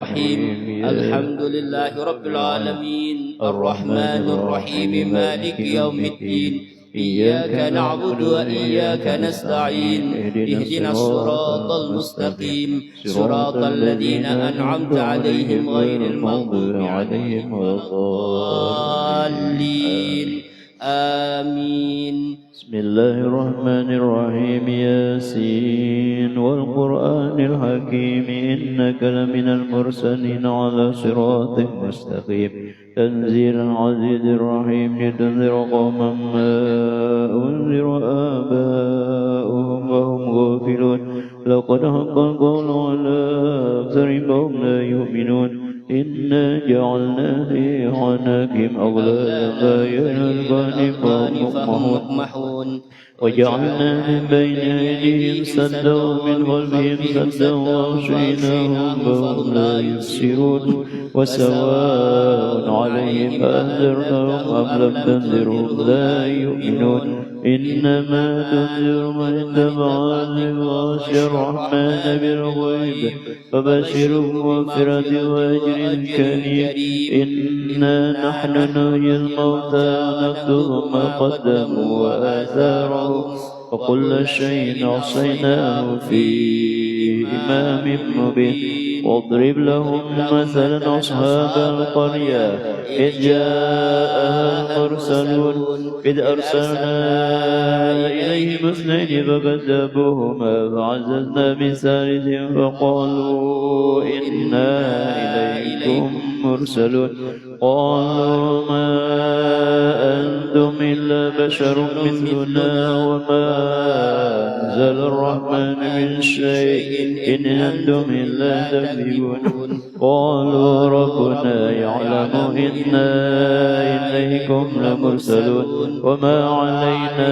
الرحيم الحمد لله رب العالمين الرحمن الرحيم مالك يوم الدين إياك نعبد وإياك نستعين اهدنا الصراط المستقيم صراط الذين أنعمت عليهم غير المغضوب عليهم ولا الضالين آمين. بسم الله الرحمن الرحيم ياسين والقرآن الحكيم إنك لمن المرسلين على صراط مستقيم تنزيل العزيز الرحيم لتنذر قوما ما أنذر آباؤهم وهم غافلون لقد حق القول على أكثرهم وهم لا يؤمنون إنا جعلنا في أعناقهم أغلالا فهم مقمحون وجعلنا من بين أيديهم سدا ومن خلفهم سدا وأغشيناهم فهم لا يبصرون وسواء عليهم أنذرتهم أم لم تنذرهم لا يؤمنون إنما تنذر من اتبع الذكر وخشي الرحمن بالغيب فبشره بمغفرة وأجر كريم إنا نحن نحيي الموتى ونكتب ما قدموا وآثارهم وكل شيء أحصيناه في إمام مبين واضرب لهم مثلا أصحاب القرية إذ جاءها المرسلون إذ أرسلنا إليهم اثنين فكذبوهما فعززنا بثالث فقالوا إنا إليكم مرسلون قالوا ما أنتم إلا بشر مثلنا وما أنزل الرحمن من شيء إن أنتم إلا تكذبون قالوا ربنا يعلم إنا إليكم لمرسلون وما علينا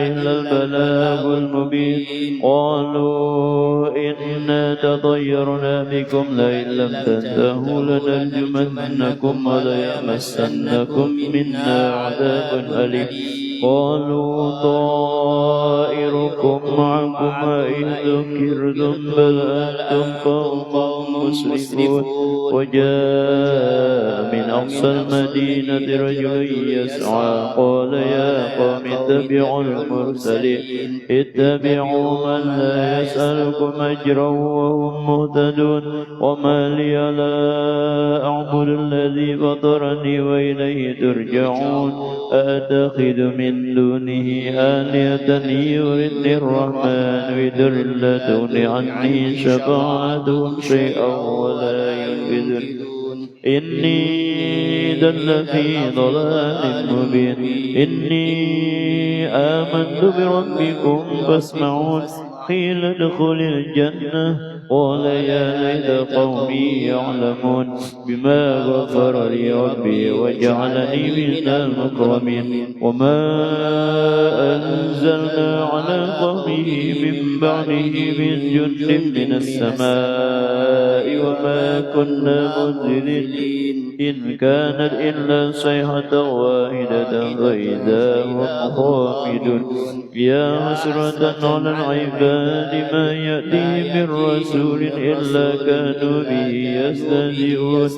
إلا البلاغ المبين قالوا إنا تطيرنا بكم لئن لم تنتهوا لنرجمنكم وليمسنكم منا عذاب أليم قالوا طائركم معكم إن ذكرتم بل أنتم قوم مسرفون وجاء من أقصى المدينة رجل يسعى قال يا قوم اتبعوا المرسلين اتبعوا من لا يسألكم أجرا وهم مهتدون وما لي لا أعبد الذي فطرني وإليه ترجعون أتخذ من دونه آلهة يردني الرحمن بدر لا تغن عني شفاعتهم شيئا ولا ينقذني إني إذا في ضلال مبين إني آمنت بربكم فاسمعون قيل ادخل الجنة قال يا ليت قومي يعلمون بما غفر لي ربي وجعلني من المكرمين وما أنزلنا على قومه من بعده من جند من السماء وما كنا منزلين إن كانت إلا صيحة واحدة فإذا هم خامدون يا حسرة على العباد ما يأتي من رسول إلا كانوا به يستهزئون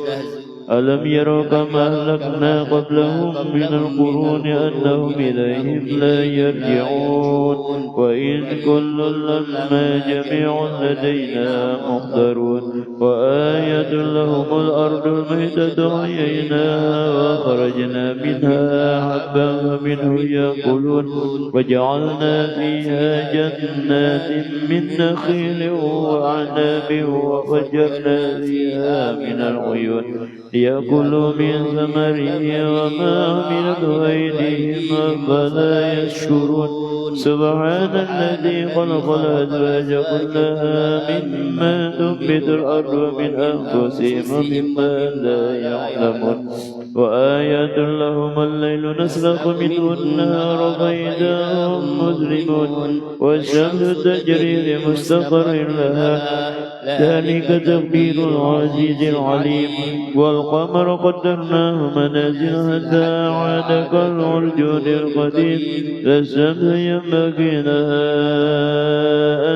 ألم يروا كما أهلكنا قبلهم من القرون أنهم إليهم لا يرجعون وإن كل لما جميع لدينا محضرون وآية لهم الأرض الميتة أحييناها وأخرجنا منها حبا فمنه يأكلون وجعلنا فيها جنات من نخيل وأعناب وفجرنا فيها من العيون ليأكلوا من ثمره وما عملت أيديهم أفلا يشكرون سبحان الذي خلق الأزواج كلها مما تنبت الأرض ومن أنفسهم ومما لا يعلمون وآيات لهم الليل نسلخ منه النهار فإذا هم مظلمون والشمس تجري لمستقر لها ذلك تقدير العزيز العليم والقمر قدرناه منازل حتى عاد كالعرجون القديم لا الشمس ينبغي لها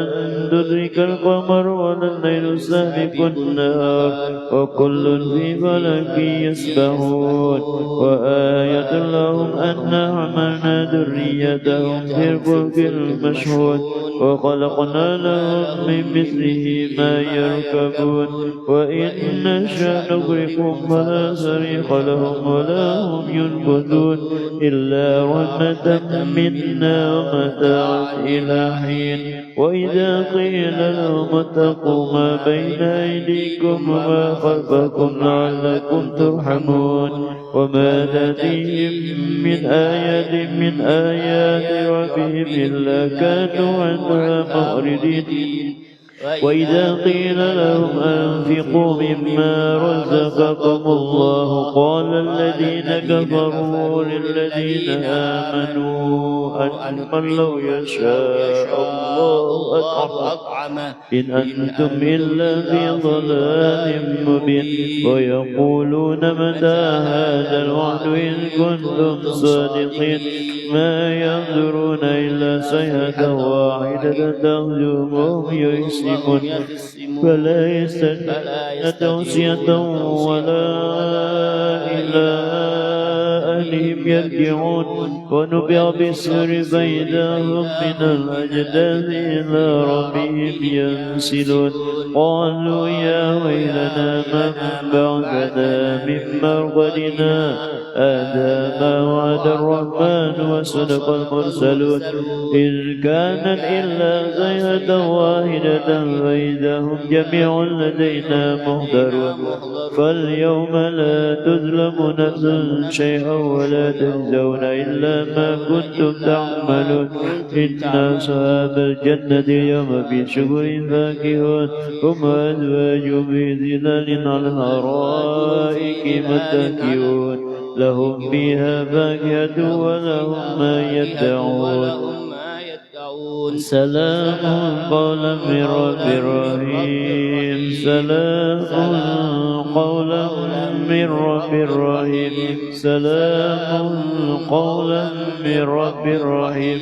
أن تدرك القمر ولا الليل سابق النهار وكل في فلك يسبحون وآية لهم أنا حملنا ذريتهم في الفلك المشحون وخلقنا لهم من مثله ما يركبون وإن نشأ نغرقهم فلا صريخ لهم ولا هم ينقذون إلا رحمة منا ومتاعا إلى حين وإذا قيل لهم اتقوا ما بين أيديكم وما خلفكم لعلكم ترحمون وما تأتيهم من آية من آيات ربهم إلا كانوا عنها معرضين وإذا قيل لهم أنفقوا مما رزقكم الله قال الذين كفروا للذين آمنوا أن لو يشاء الله أطعمه إن أنتم إلا في ضلال مبين ويقولون متى هذا الوعد إن كنتم صادقين ما ينظرون إلا صيحة واحدة تغزوهم وهم يكسبون فلا يستطيعون توصية ولا إلى أهلهم يرجعون ونبع بالسر فإذا هم من الأجداث إلى ربهم ينسلون قالوا يا ويلنا من بعثنا من مرقدنا هذا ما وعد الرحمن وصدق المرسلون إن كانت إلا صيحة واحدة فإذا هم جميع لدينا محضرون فاليوم لا تظلم نفس شيئا ولا تجزون إلا ما كنتم تعملون إن أصحاب الجنة اليوم في شكر فاكهون هم أزواج في ظلال على الأرائك متكئون لهم فيها فاكهة ولهم ما يدعون سلام قولا من رب رحيم سلام قولا من رب رحيم سلام قولا من رب رحيم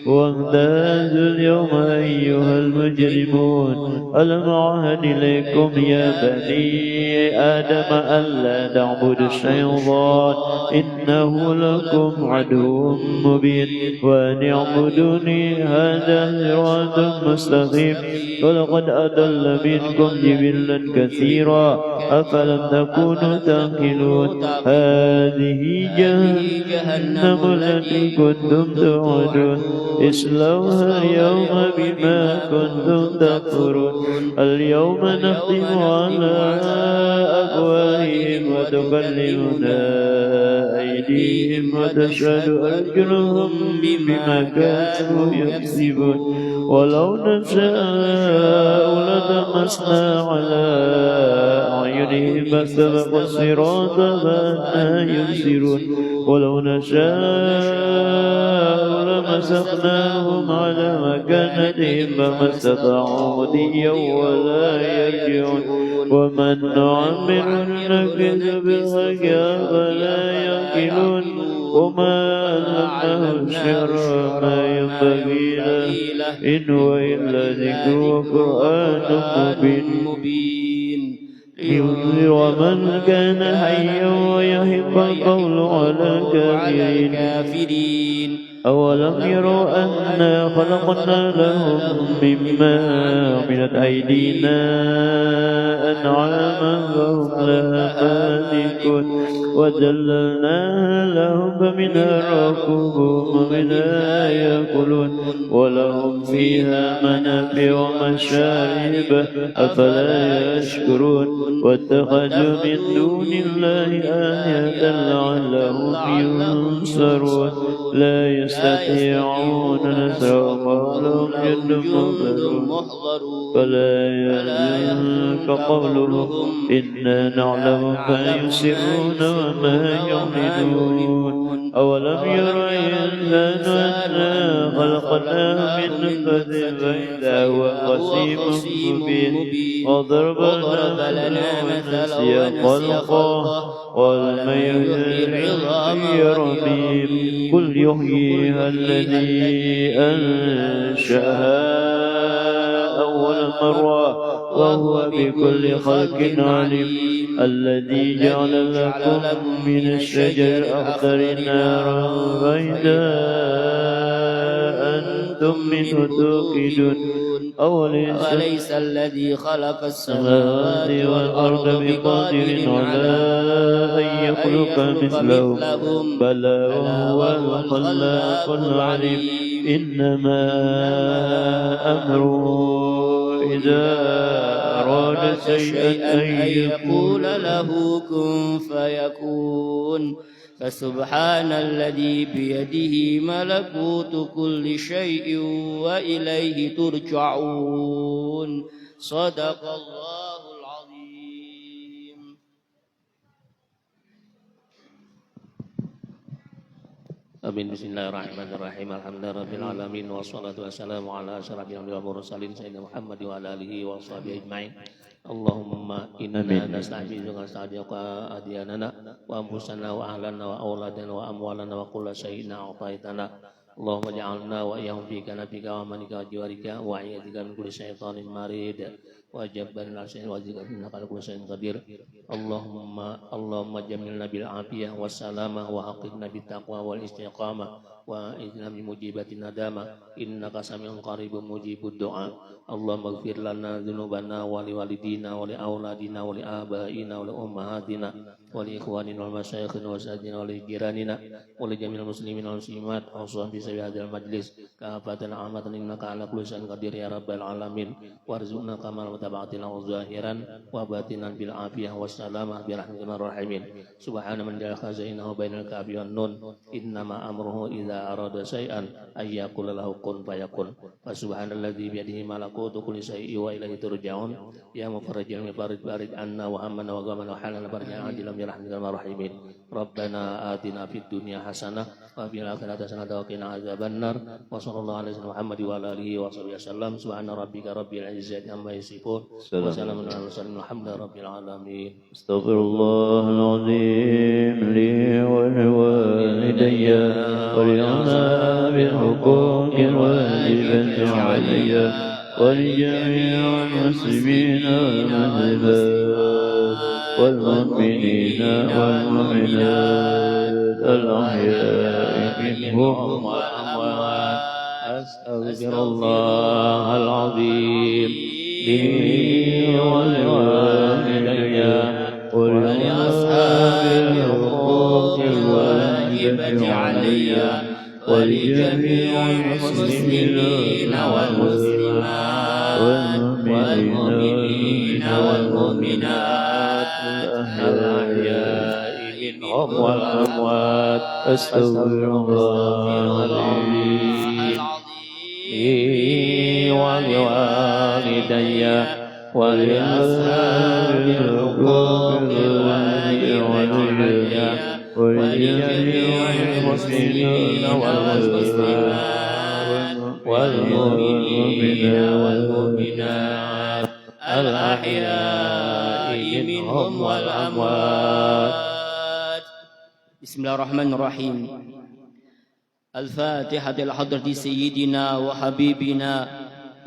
وامتازوا اليوم أيها المجرمون ألم أعهد إليكم يا بني آدم ألا تعبدوا الشيطان إنه لكم عدو مبين وأن اعبدوني هذا صراط مستقيم ولقد أضل منكم جبلا كثيرا أفلم تكونوا تعقلون هذه جهنم التي كنتم توعدون اصلوها اليوم بما كنتم تكفرون اليوم نختم على أفواههم وتكلمنا أيديهم وتشهد أرجلهم بما كانوا يكسبون ولو نشاء لطمسنا على أعينهم فاستبقوا الصراط فأنى يبصرون ولو نشاء لمسخناهم على مكانتهم فما استطاعوا مضيا ولا يرجعون ومن نعمر نكث بالخلق فلا يعقلون وما علمناه الشعر ما ينبغي له إن هو إلا ذكر وقرآن مبين لينذر من كان حيا ويحق القول على الكافرين أولم يروا أنا خلقنا لهم مما عملت أيدينا أنعاما فهم لها مالكون وذللناها لهم فمنها ركوبهم ومنها يأكلون ولهم فيها منافع ومشارب أفلا يشكرون واتخذوا من دون الله آلهة لعلهم ينصرون لا يستطيعون نصرهم وهم جند محضرون فلا يحزنك قولهم إنا نعلم ما يسرون وما يعلنون أولم ير الإنسان أنا خلقناه من نطفة فإذا هو خصيم مبين وضرب لنا ونسي خلقه ولم يحيي العظام رميم قل يحييها الذي أنشأها أول مرة وهو بكل خلق عليم الذي جعل لكم من الشجر الأخضر نارا فإذا أنتم منه توقدون أوليس الذي خلق السماوات والأرض بقادر على أن يخلق مثلهم بلى وهو الخلاق العليم إنما أمره إذا أراد شيئا أن يقول له كن فيكون فسبحان الذي بيده ملكوت كل شيء وإليه ترجعون صدق الله العظيم. Amin. Bismillahirrahmanirrahim. Alhamdulillahi rabbil alamin wassalatu wassalamu ala asyrafil anbiya'i wal mursalin sayyidina Muhammad wa ala alihi wa sahbihi ajmain. Allahumma inna nasta'inuka nasta'dinuka adyanana wa anfusana wa ahlana wa auladana wa amwalana wa kulla shay'in a'taitana. Allahumma ja'alna wa iyyahum fika nabika wa manika wa jiwarika wa a'idika min kulli syaitanir marid wa jabbarin al-syai'in wa jika innaka ala kulli syai'in qadir. Allahumma jamilna bil afiyah wassalamah wa aqimna bit taqwa wal istiqamah wa idna min mujibatin nadama innaka sami'un qaribun mujibud du'a. Allahumma ighfir lana dzunubana wa li walidina wa li auladina wa li abaina wa li ummahatina wa li ikhwanina wal masyayikhina wa sayyidina wa li jiranina wa li jami'il muslimin wal muslimat awsam bi sawi hadzal majlis kafatan amatan innaka ala kulli syai'in qadir ya rabbal alamin warzuqna kamal mutaba'atina wa zahiran wa batinan bil afiyah wassalamah bi rahmatika rahimin. Subhana man ja'ala khazainahu bainal kafi wan nun innama amruhu idza arada syai'an ay yaqula lahu kun fayakun. Fa subhanalladzi bi yadihi malakutu kulli syai'in wa ilaihi turja'un. Ya mufarrijal mufarid barid anna wa hamana wa ghamana wa halana barja'an ajilan bi rahmatika rahimin. Rabbana atina fid dunya hasanah wa fil akhirati hasanah wa qina adzabannar. Wa sallallahu alaihi Muhammad wa ala alihi wa sahbihi wasallam. Subhana rabbika rabbil izzati amma yasifun wa salamun alal mursalin walhamdulillahi rabbil alamin. Astaghfirullahal azim li wa liwalidayya wa li bil huquqil wajibati alayya wa li jami'il muslimina wal muslimat wal mu'minina wal mu'minat al ahya'i minhum wal amwat. Astaghfirullahal azim li wa liwalidayya wa li ashabil huquqil wajibati alayya ولجميع المسلمين والمسلمات والمؤمنين والمؤمنات الأحياء منهم والأموات. أستغفر الله العظيم ولوالدي ولأصحاب الحقوق والواجبات ولجميع المسلمين والمسلمات والمؤمنين والمؤمنات الأحياء منهم والأموات. بسم الله الرحمن الرحيم. الفاتحة لحضرة سيدنا وحبيبنا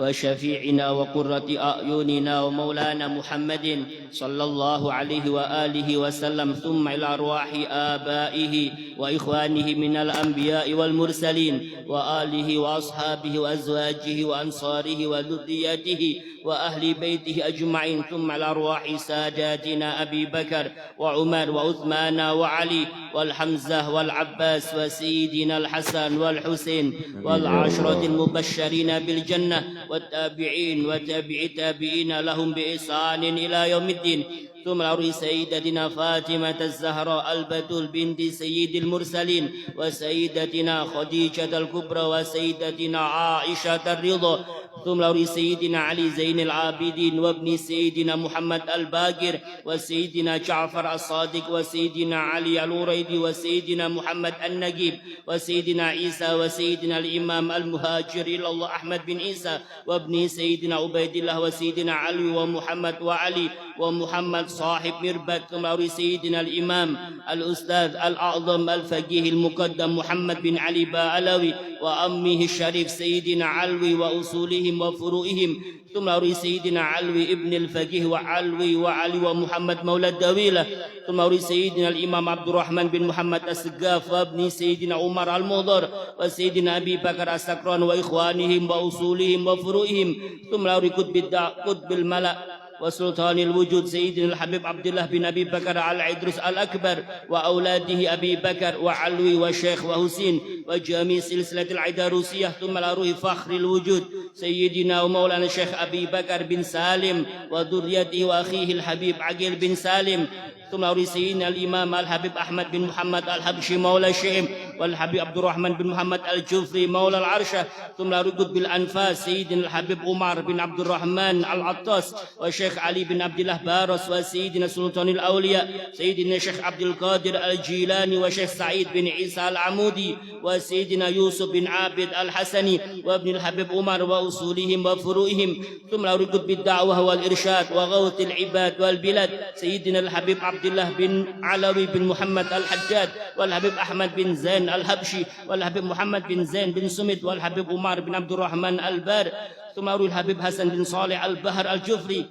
وشفيعنا وقرة أعيننا ومولانا محمد صلى الله عليه وآله وسلم ثم إلى أرواح آبائه وإخوانه من الأنبياء والمرسلين وآله وأصحابه وأزواجه وأنصاره وذريته وأهل بيته أجمعين ثم على أرواح ساداتنا أبي بكر وعمر وعثمان وعلي والحمزة والعباس وسيدنا الحسن والحسين والعشرة المبشرين بالجنة والتابعين وتابع التابعين لهم بإحسان إلى يوم الدين. ثم لروي سيدتنا فاطمة الزهراء البتول بنت سيد المرسلين وسيدتنا خديجة الكبرى وسيدتنا عائشة الرضا ثم لروي سيدنا علي زين العابدين وابن سيدنا محمد الباقر وسيدنا جعفر الصادق وسيدنا علي الوريدي وسيدنا محمد النجيب وسيدنا عيسى وسيدنا الإمام المهاجر إلى الله أحمد بن عيسى وابن سيدنا عبيد الله وسيدنا علي ومحمد وعلي ومحمد صاحب مربد ثم لروي سيدنا الإمام الأستاذ الأعظم الفقيه المقدم محمد بن علي باعلوي وأمه الشريف سيدنا علوي وأصولهم وفروئهم ثم لروي سيدنا علوي ابن الفقيه وعلوي وعلي ومحمد مولى الدويلة ثم لروي سيدنا الإمام عبد الرحمن بن محمد السقاف وابن سيدنا عمر المضر وسيدنا أبي بكر السكران وإخوانهم وأصولهم وفروئهم ثم لروي قطب الملأ وسلطان الوجود سيدنا الحبيب عبد الله بن أبي بكر العدرس الأكبر وأولاده أبي بكر وعلوي وشيخ وحسين وجميع سلسلة العداروسية ثم لروي فخر الوجود سيدنا ومولانا الشيخ أبي بكر بن سالم وذريته وأخيه الحبيب عقيل بن سالم ثم لروي سيدنا الإمام الحبيب أحمد بن محمد الحبشي مولى الشيم والحبيب عبد الرحمن بن محمد الجفري مولى العرشة ثم لروي قطب الأنفاس سيدنا الحبيب عمر بن عبد الرحمن العطاس والشيخ علي بن عبد الله بارس وسيدنا سلطان الأولياء سيدنا الشيخ عبد القادر الجيلاني وشيخ سعيد بن عيسى العمودي وسيدنا يوسف بن عابد الحسني وابن الحبيب عمر وأصولهم وفروئهم ثم لروي قطب الدعوة والإرشاد وغوث العباد والبلاد سيدنا الحبيب عبد الله بن علوي بن محمد الحجاج والحبيب أحمد بن زين الحبشي والحبيب محمد بن زين بن سمت والحبيب عمر بن عبد الرحمن البار ثم لروي الحبيب حسن بن صالح البهر الجفري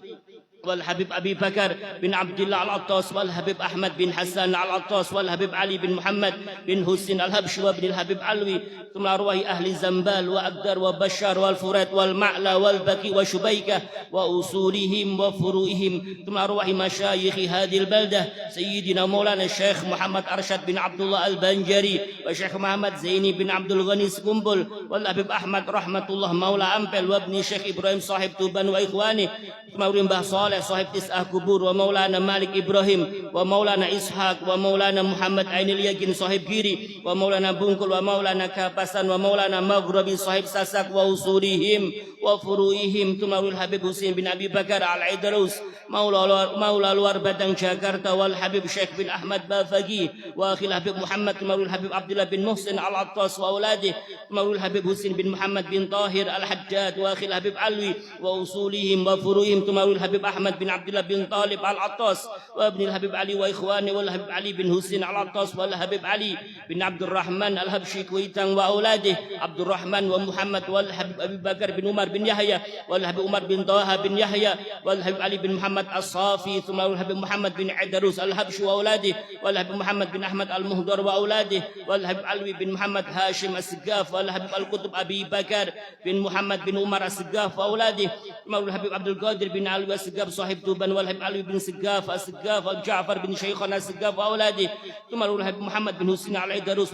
والحبيب أبي بكر بن عبد الله العطاس والحبيب أحمد بن حسان العطاس والحبيب علي بن محمد بن حسين الحبشي وابن الحبيب علوي ثم أرواح أهل زنبال وأبدر وبشار والفرات والمعلى والبكي وشبيكة وأصولهم وفروئهم ثم أرواح مشايخ هذه البلدة سيدنا مولانا الشيخ محمد أرشد بن عبد الله البنجري والشيخ محمد زيني بن عبد الغني سكنبل والحبيب أحمد رحمة الله مولى أمبل وابن الشيخ إبراهيم صاحب توبان وإخوانه ثم أرواح صالح صاحب تسعة قبور ومولانا مالك إبراهيم ومولانا إسحاق ومولانا محمد عين اليقين صاحب جيري ومولانا بنكل ومولانا كابسان ومولانا مغربي صاحب ساسك وأصولهم وفروئهم ثم الحبيب حسين بن أبي بكر العيدروس مولى الوار بدن جاكرتا والحبيب شيخ بن أحمد بافقي وأخي الحبيب محمد ثم الحبيب عبد الله بن محسن العطاس وأولاده ثم الحبيب حسين بن محمد بن طاهر الحجاج وأخي الحبيب علوي وأصولهم وفروئهم ثم الحبيب أحمد بن عبد الله بن طالب العطاس وابن الحبيب علي وإخوانه والحبيب علي بن حسين العطاس والحبيب علي بن عبد الرحمن الحبشي كويتان وأولاده عبد الرحمن ومحمد والحبيب أبي بكر بن عمر بن يحيى والحبيب عمر بن طه بن يحيى والحبيب علي بن محمد الصافي ثم الحبيب محمد بن عدروس الحبشي وأولاده والحبيب محمد بن أحمد المهدر وأولاده والحبيب علوي بن محمد هاشم السقاف والحبيب القطب أبي بكر بن محمد بن عمر السقاف وأولاده ثم الحبيب عبد القادر بن علوي السقاف صاحب توبان والحبيب علوي بن سقاف السقاف وجعفر بن شيخنا السقاف وأولاده ثم الحبيب محمد بن حسين العيدروس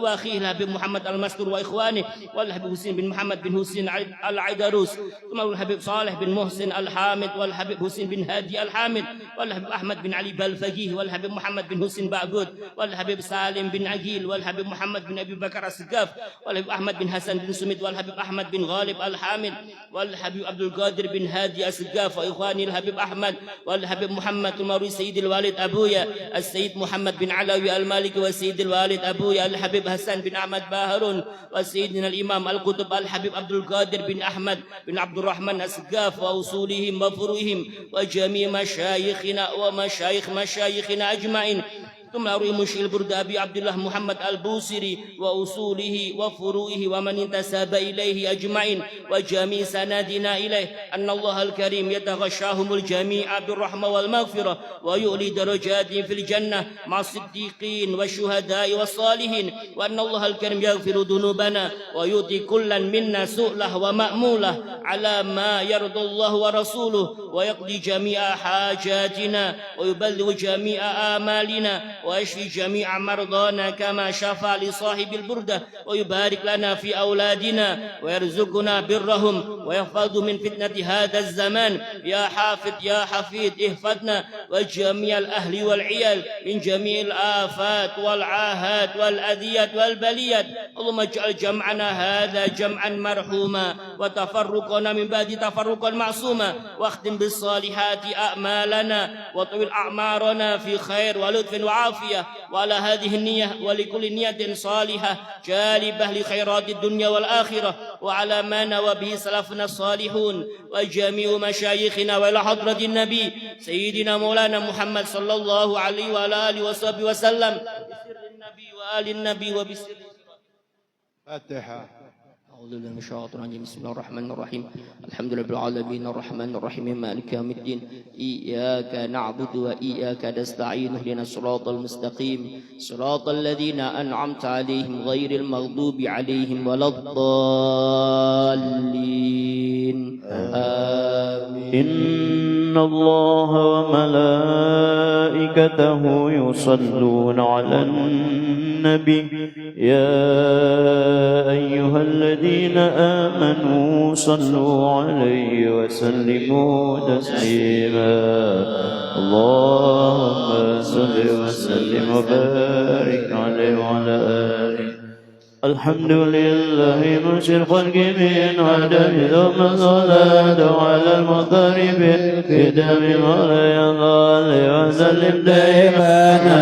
وأخيه الحبيب محمد المستور وإخوانه والحبيب حسين بن محمد بن حسين العيدروس ثم الحبيب صالح بن محسن الحامد والحبيب حسين بن هادي الحامد والحبيب أحمد بن علي بالفقيه والحبيب محمد بن حسين باعبود والحبيب سالم بن عقيل والحبيب محمد بن أبي بكر السقاف والحبيب أحمد بن حسن بن سميد والحبيب أحمد بن غالب الحامد والحبيب عبد القادر بن هادي السقاف وإخواني الحبيب أحمد والحبيب محمد المروي سيد الوالد أبويا السيد محمد بن علوي المالكي وسيد الوالد أبويا الحبيب حسن بن أحمد باهرون وسيدنا الإمام القطب الحبيب عبد القادر بن أحمد بن عبد الرحمن السقاف وأصولهم وفروئهم وجميع مشايخنا ومشايخ مشايخنا أجمعين ثم أروي مشي البرد أبي عبد الله محمد البوصري وأصوله وفروئه ومن انتسب إليه أجمعين وجميع سنادنا إليه أن الله الكريم يتغشاهم الجميع بالرحمة والمغفرة ويؤلي درجاتهم في الجنة مع الصديقين والشهداء والصالحين وأن الله الكريم يغفر ذنوبنا ويؤتي كلا منا سؤله ومأموله على ما يرضى الله ورسوله ويقضي جميع حاجاتنا ويبلغ جميع آمالنا ويشفي جميع مرضانا كما شفى لصاحب البردة ويبارك لنا في أولادنا ويرزقنا برهم ويحفظ من فتنة هذا الزمان يا حافظ يا حفيظ احفظنا وجميع الأهل والعيال من جميع الآفات والعاهات والأذيات والبليات. اللهم اجعل جمعنا هذا جمعا مرحوما وتفرقنا من بعد تفرقا معصوما، واختم بالصالحات أعمالنا وطول أعمارنا في خير ولطف وعافية. وعلى هذه النية ولكل نية صالحة جالبة لخيرات الدنيا والآخرة، وعلى ما نوى به سلفنا الصالحون وجميع مشايخنا وإلى حضرة النبي سيدنا مولانا محمد صلى الله عليه وعلى آله وصحبه وسلم بسر النبي وآل النبي وبسر فاتحة. أعوذ بالله من الشيطان الرجيم. بسم الله الرحمن الرحيم. الحمد لله رب العالمين الرحمن الرحيم مالك يوم الدين. إياك نعبد وإياك نستعين اهدنا الصراط المستقيم صراط الذين أنعمت عليهم غير المغضوب عليهم ولا الضالين آمين. إن الله وملائكته يصلون على النبي يا أيها الذين آمنوا صلوا عليه وسلموا تسليما. اللهم صل وسلم وبارك عليه وعلى آله. الحمد لله منشئ الخلق من عدم ثم الصلاة على المغترب في دم مولاي صل وسلم دائما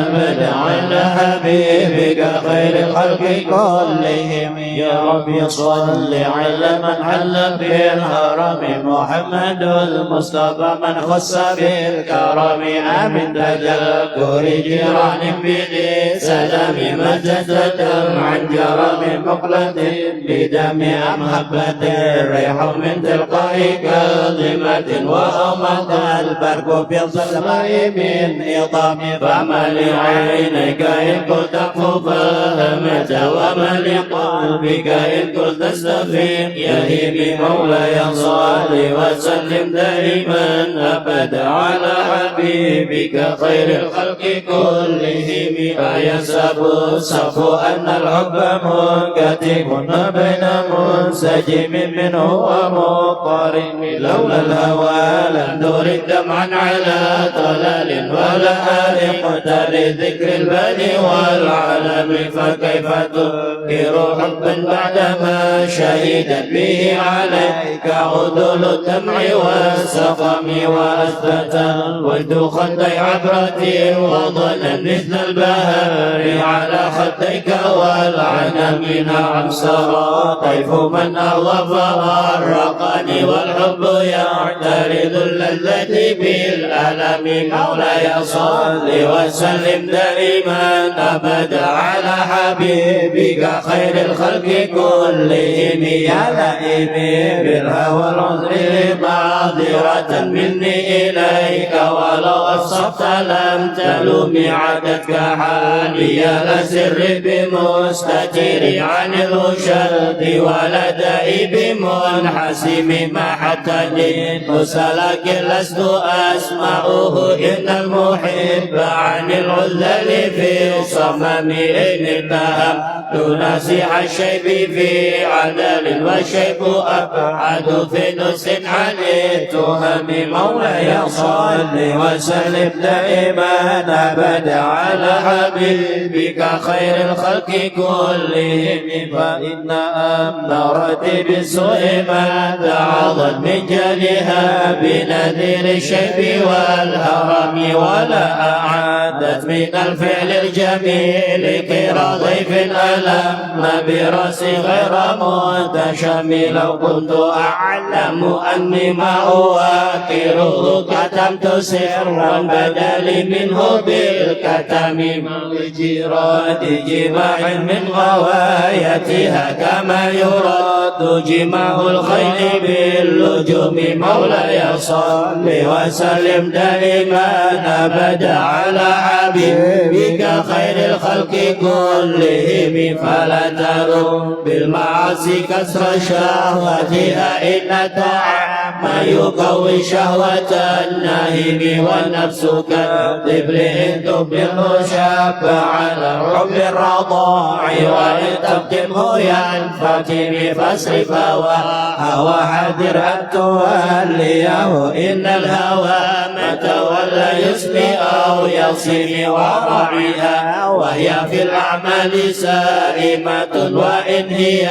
أبدا على حبيبك خير الخلق كلهم. يا رب صل على من حل في الحرم محمد المصطفى من خص بالكرم. آمن تذكر جيران بذي سلام مجدة عن جرم من مقلة بدم محبة الريح من تلقاء كاظمة وأمد البرق في الظلماء من إطام. فما لعينيك إن كنت فهمت وما لقلبك إن كنت تستفيد. يهي مولاي صل وسلم دائما أبدا على حبيبك خير الخلق كلهم. أيسب الصف أن الحب منكتب بين منسجم منه ومضطرب. لولا الهوى لم ترد دمعا على طلال ولا ألقت لذكر البدء والعلم. فكيف تنكر حبا بعدما شهدت به عليك عدول الدمع والسقم. وأثبت الود خدي عبرة وظنا مثل البهار على خديك والعنم. نعم سرى طيف من أغضب فأرقني والحب يعترض اللذة بالألم. مولاي صل وسلم دائما أبدا على حبيبك خير الخلق كلهم. يا لئيمي بالهوى العذر معذرة مني إليك ولو أصبت لم تلومي عدتك حالي لسر بمستتر عن الرشد ولدي بمنحسم ما حتى للمسلك لست أسمعه إن المحب عن العذل في صمم. إن اتهم تناسح الشيب في عدل والشيب أبعد في نس عن التهم. مولاي صل وسلم دائما أبدا على حبيبك خير الخلق كلهم. فإن أمرت بالسوء ما تعظت من جلها بنذير الشيب والهرم. ولا أعادت من الفعل الجميل كرا ضيف ألم برأس غير متشم. لو كنت أعلم أني ما أواكره كتمت سرا بدل منه بالكتم. جراد جماع من غوايتها كما يراد جماع الخيل باللجوم. مولاي صل وسلم دائما أبدا على حبيبك خير الخلق كلهم. فلا تروا بالمعاصي كسر شهوتها إن طعام ما يقوي شهوة الناهب والنفس كالطفل إن تبلغ شاب على حب الرضاع وإن تبتمه ينفتم فاصرف هوى حذر أن توليه إن الهوى متى ولا يسمي أو يصم وراعيها وهي في الأعمال سائمة وإن هي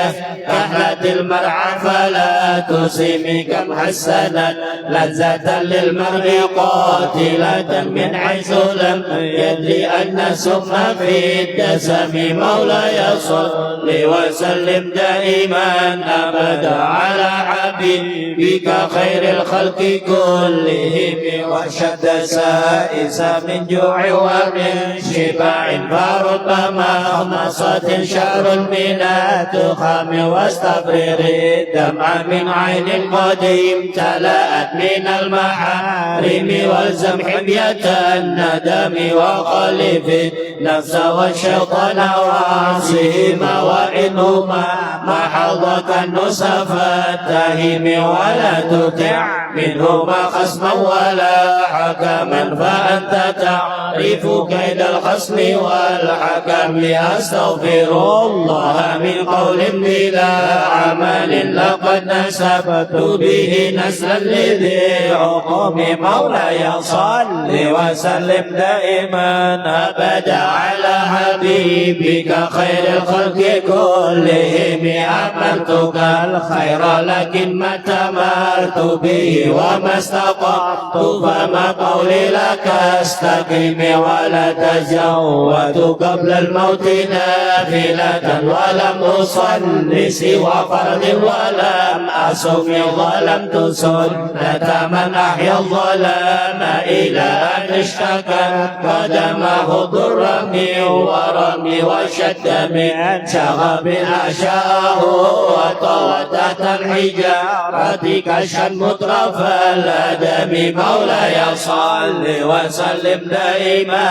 كحلة المرعى فلا تسم كم حسنت لذة للمرء قاتلة من حيث لم يدري أن السم في الدسم مولاي صل وسلم دائما أبدا على حبيبك خير الخلق كلهم وشد سائس من جوع ومن شبع فربما مصت شعر من التخام واستبرر الدمع من عين قد امتلأت من المحارم والزم حمية الندم وخالف النفس والشيطان وعصيهما وإنهما محضك النصف التهم ولا تطع منهما خصما ولا حكما فأنت تعرف كيد الخصم والحكم أستغفر الله من قول بلا عمل لقد نسبت به نسلا لذي عقوم مولاي صل وسلم دائما أبدا على حبيبك خير الخلق كلهم أمرتك الخير لكن ما تمرت به وما استطعت فما قولي لك استقم ولا تزودت قبل الموت نافلة ولم أصل سوى فرض ولم أصم ظلمت سنة من أحيا الظلام إلى أن اشتكى قدمه ضرمي ورمي وشد من شغب أشاه وطوى تحت الحجارة كشا مطرف الأدم مولاي صل وسلم دائما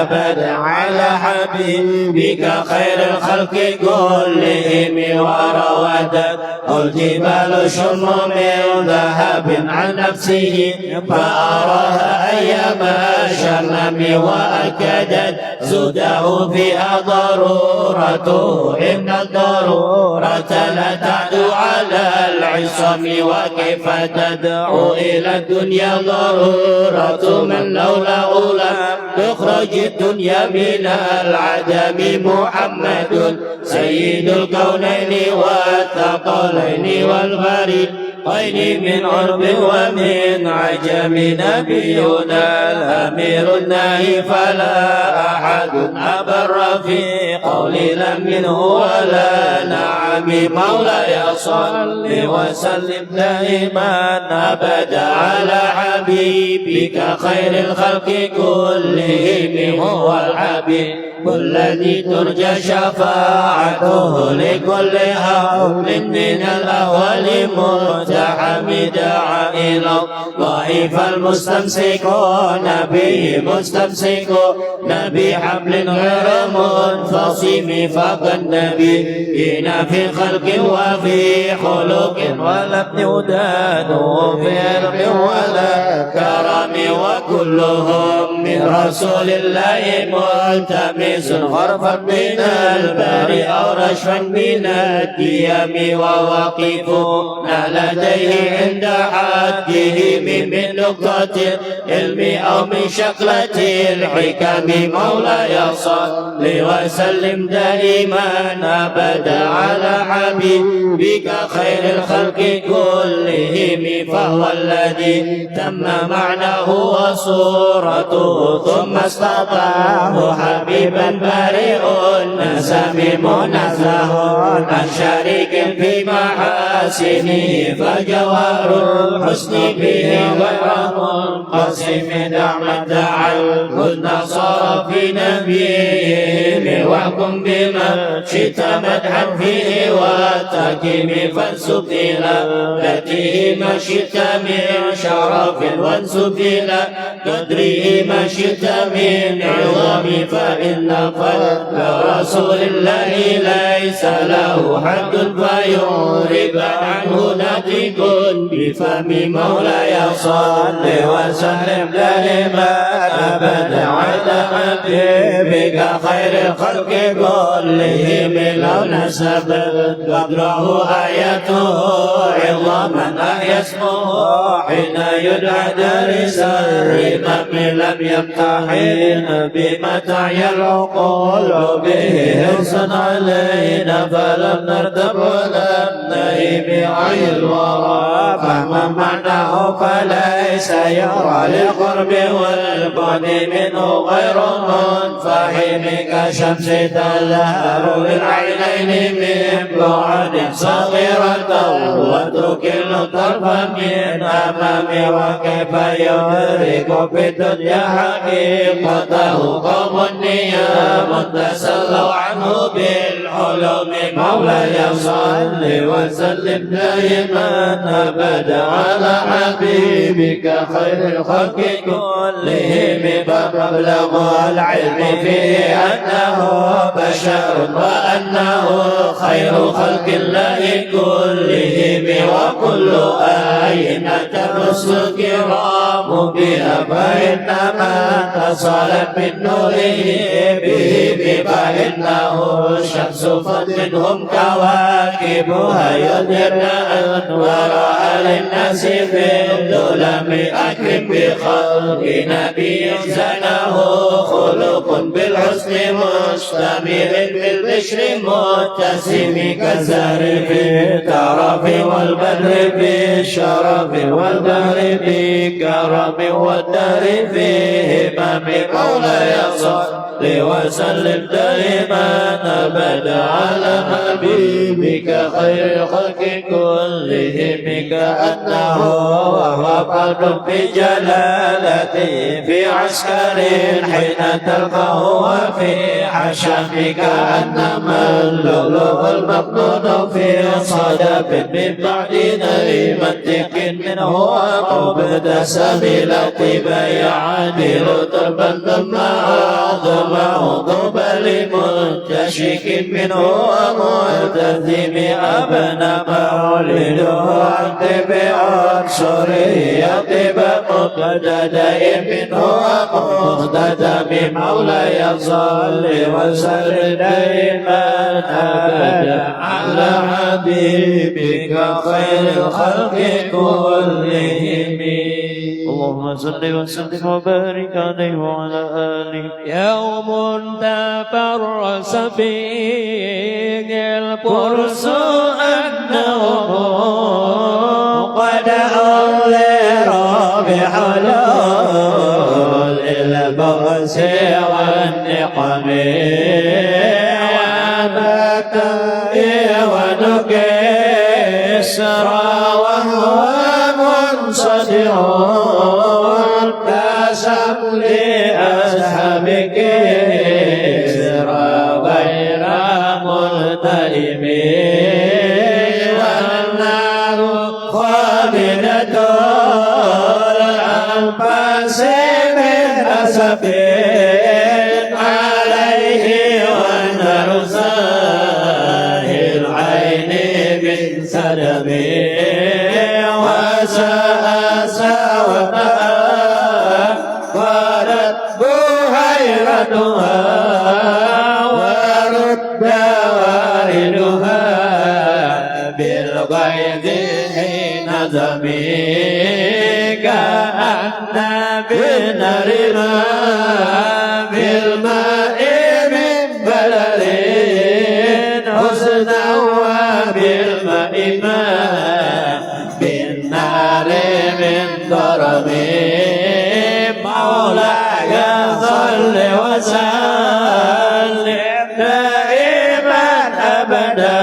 أبدا على حبيبك خير الخلق كلهم وروادت الجبال شم من ذهب عن نفسه فأراها أيام شمم وأكدت زده فيها ضرورته إن الضرورة لا تعدو على العصم وكيف تدعو إلى الدنيا ضرورة من لولا لم تخرج الدنيا من العدم محمد سيد الكونين والثقلين والفريقين من عرب ومن عجم نبينا الأمير الناهي فلا أحد أبر في قول لم منه ولا نعم مولاي صل وسلم دائما أبدا على حبيبك خير الخلق كلهم هو الحبيب الذي ترجى شفاعته لكل هول من الأهوال متحم دعا إلى الله فالمستمسكون به مستمسكون بحبل غير منفصم فكالنبيين في خلق وفي خلق ولم يدانوا في علم ولا كرم وكلهم من رسول الله ملتمس غرفا من البر أو رشفا من الديم ووقفون لديه عند حده من نقطة العلم أو من شكلة الحكم مولاي صل وسلم دائما أبدا على حبيبك خير الخلق كلهم فهو الذي تم معناه وصورته ثم استطاعه حبيبا بريء النسم منزه عن شريك في محاسنه فجوار الحسن به غير منقسم دع من دعا الهدى صار في نبيه واحكم بما شئت مدحا فيه والتحكيم فانسب إلى ذاته ما شئت من شرف وانسب إلى قدره ما شئت من عظام فإن فضل رسول الله ليس له حد فيعرب عنه ناطق بفم مولاي صل وسلم دائما أبدا على حبيبك خير الخلق كلهم لو نسب قدره آياته عظاما أحيا اسمه حين يدعى دارس الرمم لم يمتحن بمتع العقول به حرصا علينا فلم نرتب ولم نهي بعين الورى فما معناه فليس يرى للقرب والبعد منه غير منفهم كشمس تظهر بالعينين من بعد صغيرة وترك الطرف من أمام وكيف يدرك في الدنيا حقيقته قوم نيام تسلوا عنه بالعلوم مولاي صل وسلم دائما أبدا على حبيبك خير الخلق كلهم فمبلغ العلم فيه أنه بشر وأنه خير خلق الله كلهم وكل آية تمس الكرام بها فإنما اتصلت من نوره به فإنه الشمس فمنهم كواكبها يدرن أنوارها للناس في الظلم أكرم بخلق نبي زنه خلق بالحسن مشتمل بالبشر متسم كالزهر في الترف والبر في الشرف والدهر في كرم والدهر في همم مولاي صل وسلم دائما أبدا على حبيبك خير الخلق كلهم كأنه وهو فرد في جلالته في عسكر حين تلقاه وفي حشم كأنما اللؤلؤ المكنون في صدف من بعد نهي منطق منه ومبتسم لطيب يعادل ضربا ثم أعظمه ضربا لمنتشك منه وملتزم أبنى مولده أكتب عنصره يطيب مقتدى منه ومقتدى بمولاي صل وسلم دائما أبدا على حبيبك خير الخلق كلهم. اللهم صل وسلم وبارك عليه وعلى آله. يوم تفرس فيه الفرس أنه قد أولر بحلول البؤس والنقم وبكاء ونكسر وهو منصدر كسم لأصحابك غير ملتئم والنار خالدة الأنفاس من أسف عليه والنار ساهي العين من سلم وسأسى قالت بحيرتها ورد واردها بالغيظ حين زمي كأن بنار بالماء من بلل حسنا وبالماء بالنار من ضرب مولاي صل وسلم دائما أبدا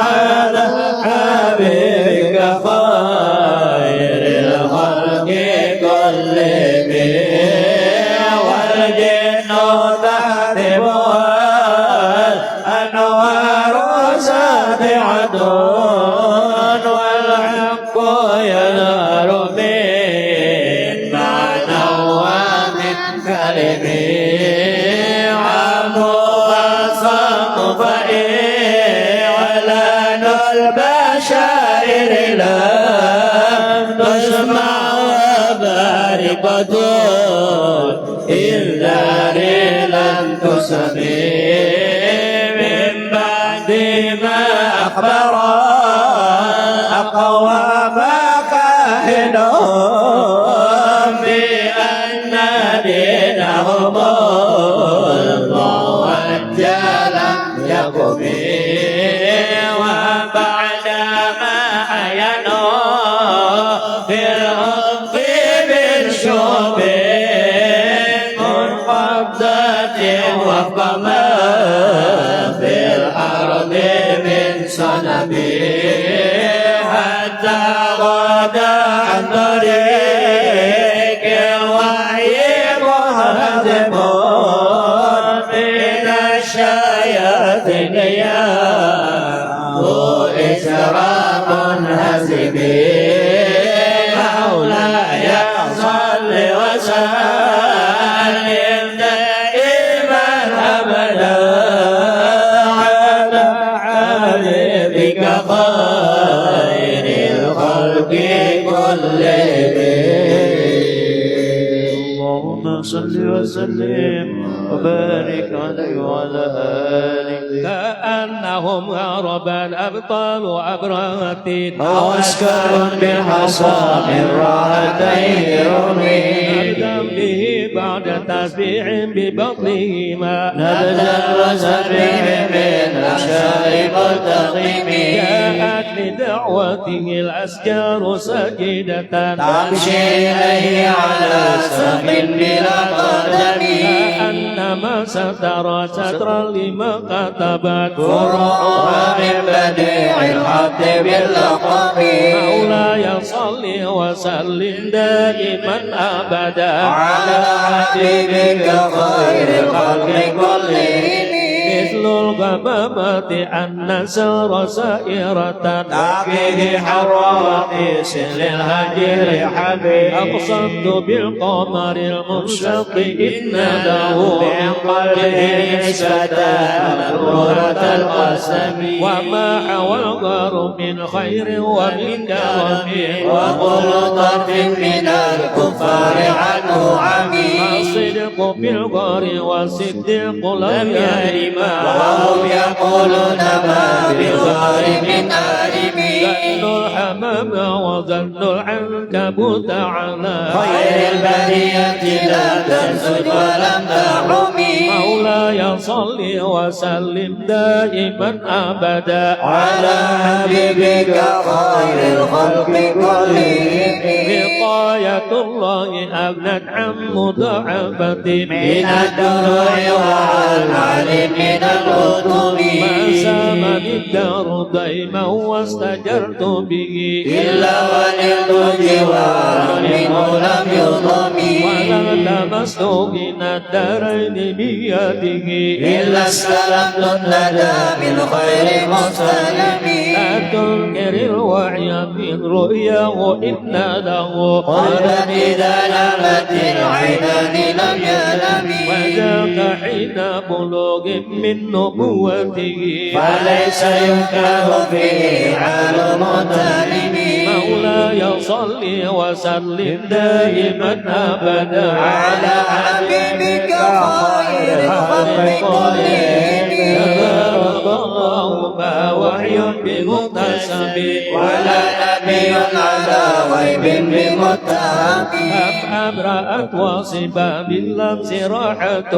على حبيبك خير الخلق كلهم والجن كلمي عفو وصف فإعلان البشائر لم تسمع بارقة الدار لم تسمع من بعد ما أخبر أقوام كاهنهم بأن دينهم الموجه لم يقم وبعد ما عينوا في الأرض بالشوب منقبضة وفق ما في الأرض من صنم حتى غدا عن طريق الوعي مهزم من الشياطين يأخذ إشراق هزم مولاي صل وسلم دائما أبدا على حبيبك خير الخلق كلهم. اللهم صل وسلم وبارك عليه وعلى آله كأنهم غربا أبطال أبرهة أو أسكر بالحصى من راحتين رمي به بعد تسبيح ببطنهما نبذا وسبح من أشارب التقيم جاءت لدعوته الأشجار سجدة تمشي إليه على سم بلا قدم كأنما سترى سترا لما كتبت فروعها من بديع الحق باللقب مولاي صل وسلم دائما أبدا على حبيبك خير الخلق كلهم مثل الغمامة النسر سائرة تعقيه حراتيس للهجر حبيب أقصدت بالقمر المنشق إن له من قلبه نسبة نورة القسم وما حوى الغار من خير ومن كرم وقلطة من الكفار عنه عمي الصدق بالغار والصدق لم يرما وهم يقولون ما بالغار من آلمي ظن الحمام وظن العنكبوت على خير البرية لا تنسج ولم تحرمي مولاي صل وسلم دائما أبدا على حبيبك خير الخلق كلهم وقاية الله أغنت عن مضاعفة من الدروع والعلم من الكتب ما سامني الدار دائما واستجرت به إلا ونلت جوار منه لم يضمي ولا لمست من الدارين بيده إلا استلمت الندى من خير مسلم لا تنكر الوعي من رؤياه إن له قلبا إذا نامت العينان لم ينم وذاك حين بلوغ من نبوته فليس ينكر فيه حال متلم مولاي صل وسلم دائما أبدا على حبيبك خير الخلق كلهم الله ما وحي بمكتسب ولا نبي على غيب بمتهم أبرأت واصبا باللمس راحته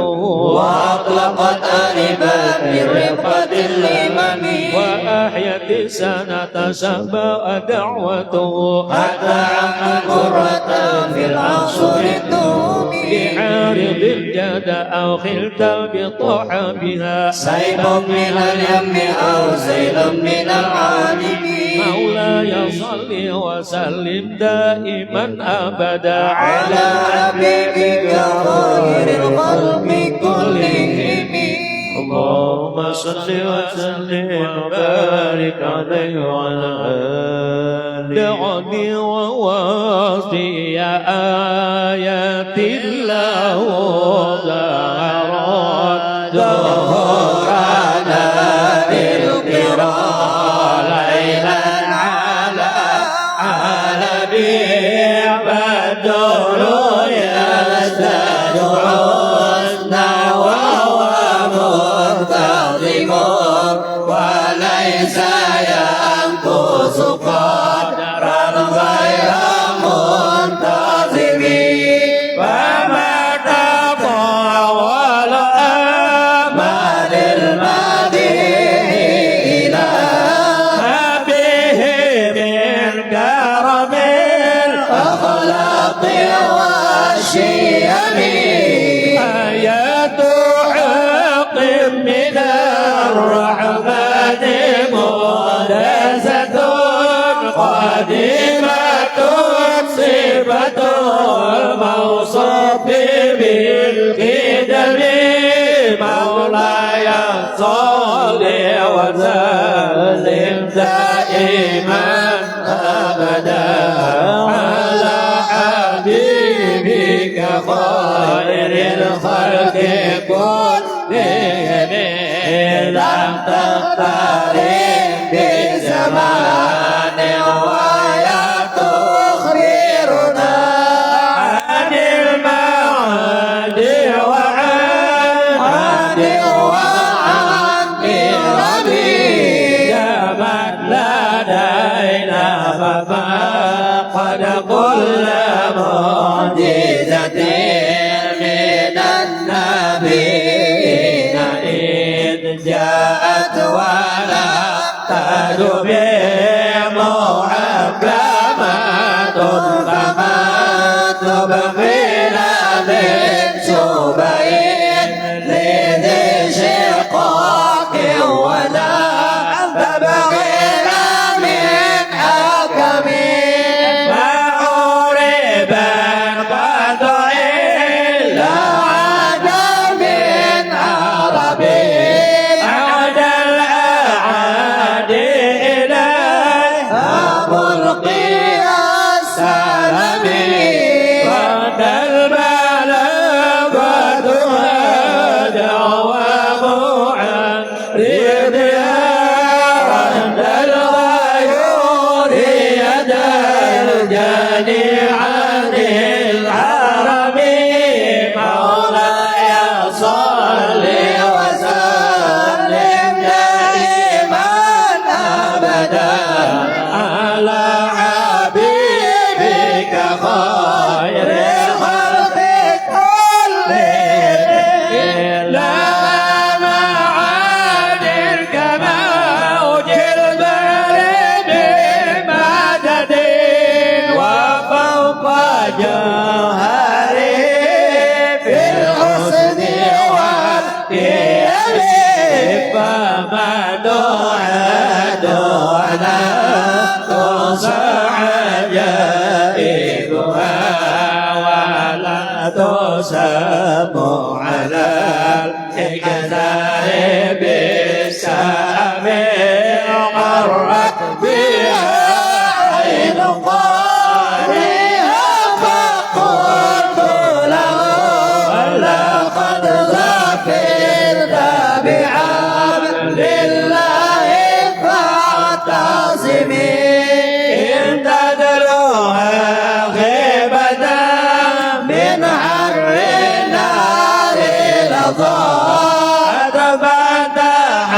وأطلقت ألبا بالرفقة الإمام وأحيت السنة سبا دعوته حتى عم قرة في العصر الدوم بعارض الجد أو خلت بطح بها سيف من اليم أو سيل من العالم مولاي صل وسلم دائما أبدا على حبيبك خير الخلق كلهم اللهم صل وسلم وبارك عليه وعلى آله دعني وواصي آيات الله له زهرات ظهورنا الكرام ليلا على عالمي بدر يزداد حسنا وهو منتظم وليس ينقص قدرا غير منتظم فما تطاول آمال المديح إلى ما به من كرم الأخلاق والشيم آيات حق من الرحمن مقدسة قديمة صفة الموصوف بالقدم مولاي صل وسلم دائما أبدا على حبيبك خير الخلق كلهم لم تقترب بزمان ويا تخبرنا عن المعاد وعن ربي كمن لدينا فما قد قلنا معجزة من النبيين إذ جاءت ولا تدبي محكمات فما تبغينا من سبيل لذي شقاق ولا تبغينا من حكم معوربا قد إلا عاد من عربي عاد الأعادي إليه ملقي السلام رد البلاغ دوام عن ريدها رد الغيور يد الجاني عن العرب مولاي صل وسلم دائما أبدا على حبيبك خير الخلق كلهم لا معاد كموج البر بمدد وفوق جوهره في الحسن والقيم فما دعانا تصع عجائبها ولا تسم على الكذاب بالسام غرت بها عين قارئها فقلت له لقد ظفرت بعبد الله فاعتصمي إن تدلوها غيبة من حر النار لظى فتح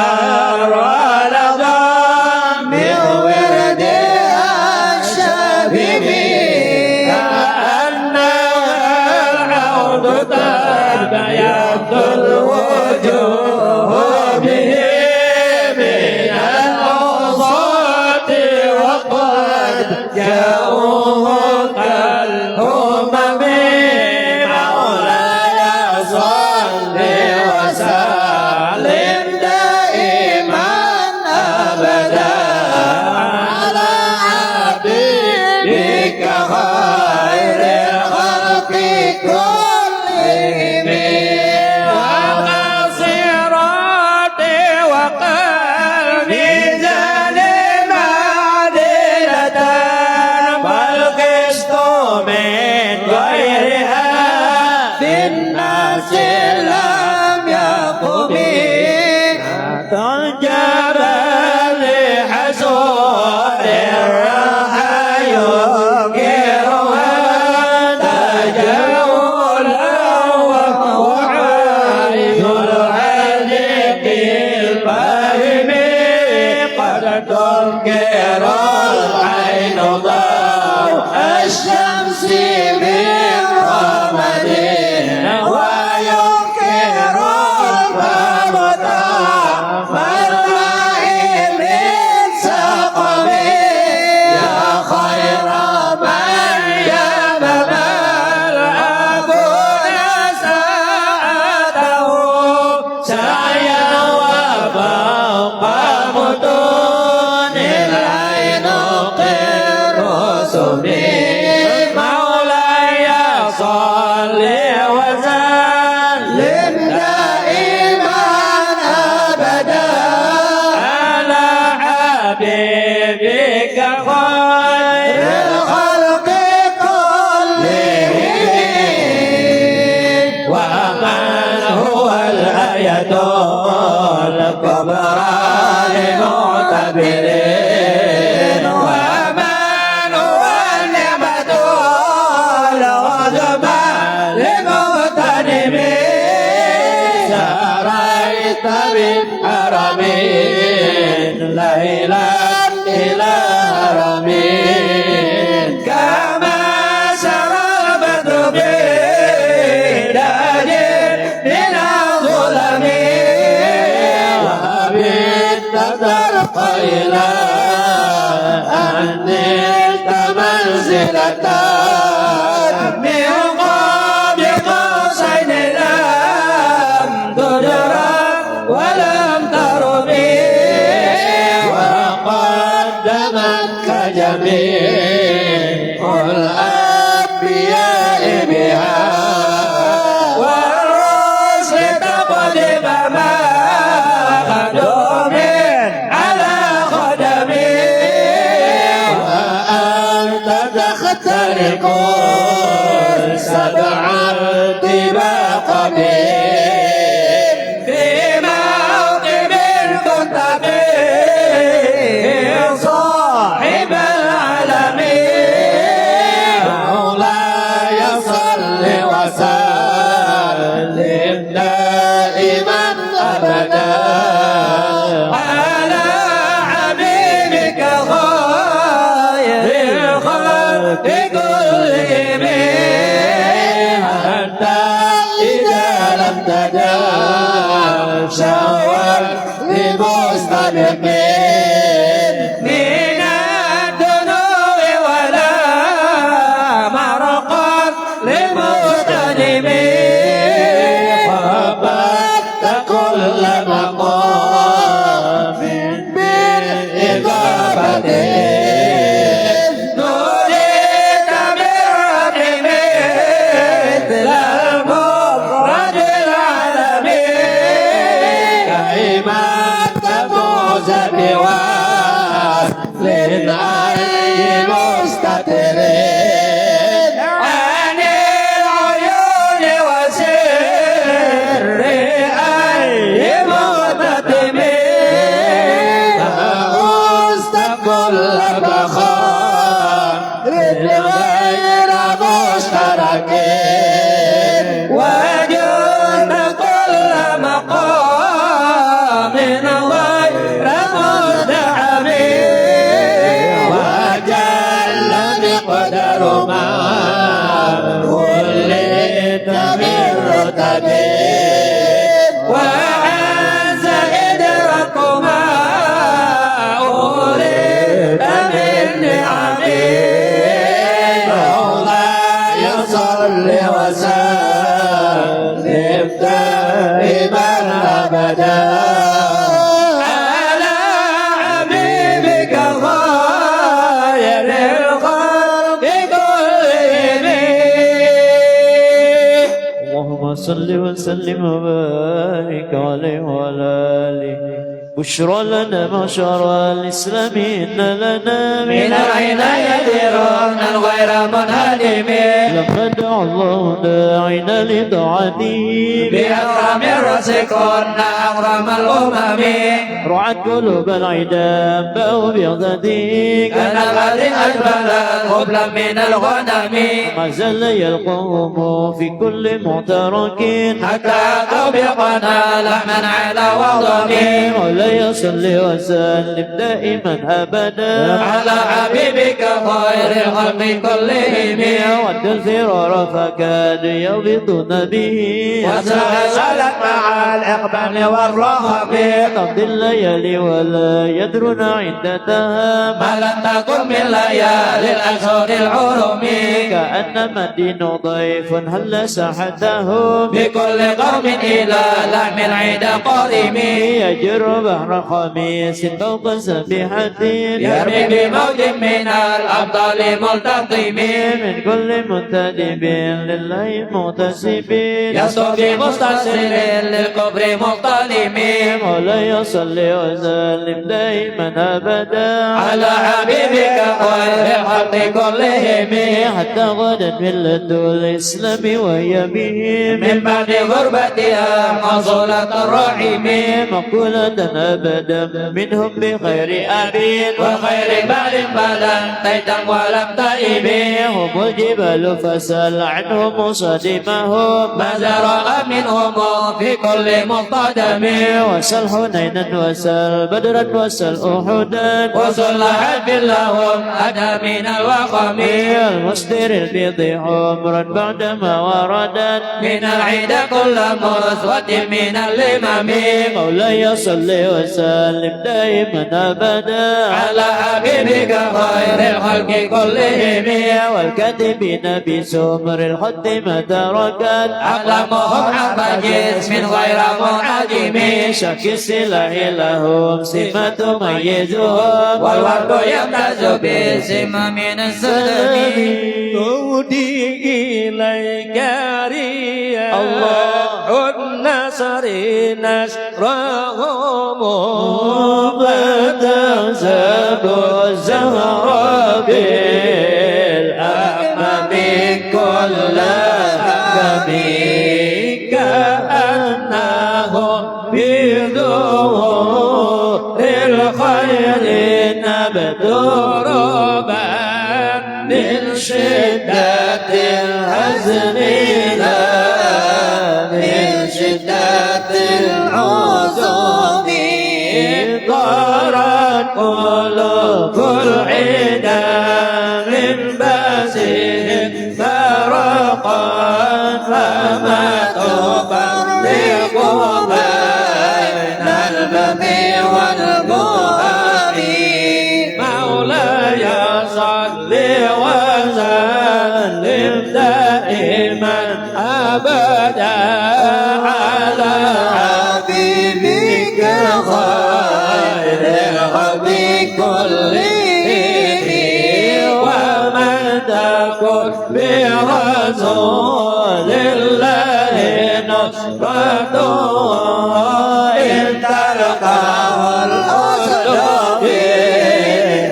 ولظى من وردها الشبيب كأنها العود تبيض الوجوه به من الأوساط وقد جاءوه كالأمم مولاي صل وسلم دائما أبدا على حبيبك خير الخلق كلهم على صراطي وقلبي زال معدلة لم يقم الجبل حسود الرحى ينكرها تجولا وهو عارف العلق الفهم قد تنكر العين ضوء الشمس من رمد وينكر الفم طعم الماء من سقم يا خير من يمم العبد ساءته سعيا وفوق متون العنق الرسل مولاي صل وسلم دائما ابدا على حبيبك خير الخلق كلهم ومن هو الآية الكبرى للمعتبرين ومن هو النعمة العظمى للمغتنمين سريت بالحرمين ليلا إلى حرمين كما سرى البدر بداج من الظلم وبت القيلا أن نلت منزلة من قبل قوسين لم تدرك ولم ترمي وقدمتك جميع الأنبياء بها والرسل تقدم ما خدم على خدمي وأنت تخترق سبعا طباق بهم في موكب كنت فيه صاحب العالمين مولاي صل وسلم دائما أبدا على حبيبك خير الخلق كلهم حتى إذا لم تدع شوى لمستبقين من الدنو ولا مرقا لمستلمين وبت كل مقام بالإضافة نريد بالرب مثل المفرد العالمين كيما تفوز بوصل أي مستترين عن العيون وسر أي مغتتمين فأوست كل بخار غير مشتركين وجن كل مقام غير مزدحمين وجل مقدر ما ولدت من رتبين وعز إدراك ما أولد من نعمين مولاي صل وسلم دائما أبدا على حبيبك خير الخلق كلهم اللهم صل وسلم وبارك عليه وعلى آله بشرى لنا معشر الإسلام إن لنا من العناية ركنا غير منهدم لما دعا الله داعنا لطاعته بأكرم الرزق كنا أكرم الأمم رعت قلوب العدا باءوا بغدادك كان غد أجبلا قبلا من الغنم ما زال يلقوهم في كل معترك حتى أتوا بقنا لحما على وضم مولاي صل وسلم دائما أبدا على حبيبك خير الخلق كلهم ود الفرار فكاد يغبطون به وسلسلت مع الإقبال والرهب تمضي الليالي ولا يدرون عدتها ما لم تكن من ليالي الأشهر الحرم كأنما الدين ضيف هل ساحتهم بكل قوم إلى لحم العيد قادم يجر بحر خميس فوق سبيحة يرمي بموج من الأبطال ملتقم من كل منتدب لله مغتسب يصطفي مستسر للكفر مقتلم مولاي صل وسلم دائما أبدا على حبيبك خير الخلق كلهم حتى غدت ملة الإسلام وهي بهم من بعد غربتها موصولة الرحم مقولة أبدا منهم بخير أبي وخير بال بلا تيتا ولم تئب هم الجبال فسل عنهم صدمهم ما زرع منهم في كل مقتدم وسل حنينا وسل بدرا وسل أحدا وصل حب لهم أتى من الوخم المصدر البيض عمرا بعدما وردت من العيد كل مسوة من الإمام مولاي صل وسلم دائما أبدا على حبيبك خير الخلق كلهم والكاتبين بسمر الخط ما تركت أقلامهم عبد جسم غير منعدم شك السلاح لهم سمة تميزهم والورد يمتاز بسم من السلم تودي إليك رياح الله النصر نشرهم فتنسب الزهر بالأمم كل أمم كأنه بظهور الخير نبت ربا من شدة الحزن لا من شدة العزم ضرت قلوب العدا من باسهم فرقا فما تفرق بين البمي والبهام مولاي صل وسلم دائما أبدا على حبيبك خير الخلق كلهم ومن تكن برسول الله نصرته إن تلقاه الأسد في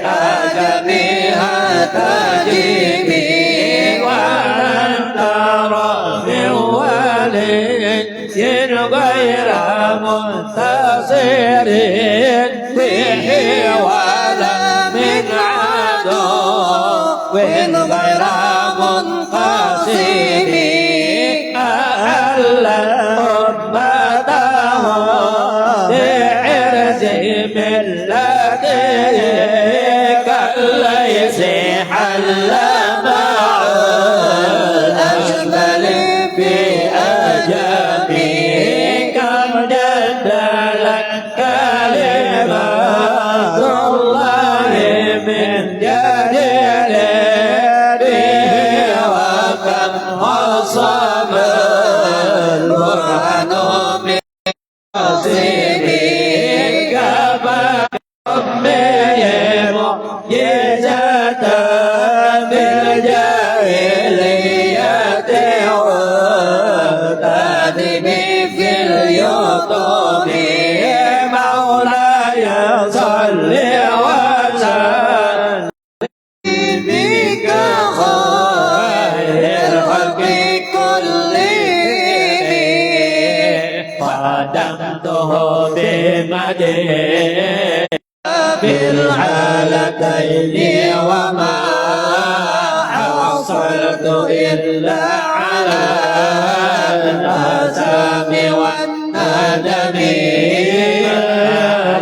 أدبها تجيبي وأن ترى من ولي غير منتصر فيه ولا من عدو وإن غير منقسم أهلا أمته بعرس ملته كالليس حل مع الأجمل في أجابه كم جدلت كلمات الله من جديد وكم وصم البرهان من قصيده كما معجزة بالجاهلية وتأتي في اليوم مولاي خدمته بمدين في الحالتين وما حصلت إلا على الآثام والندم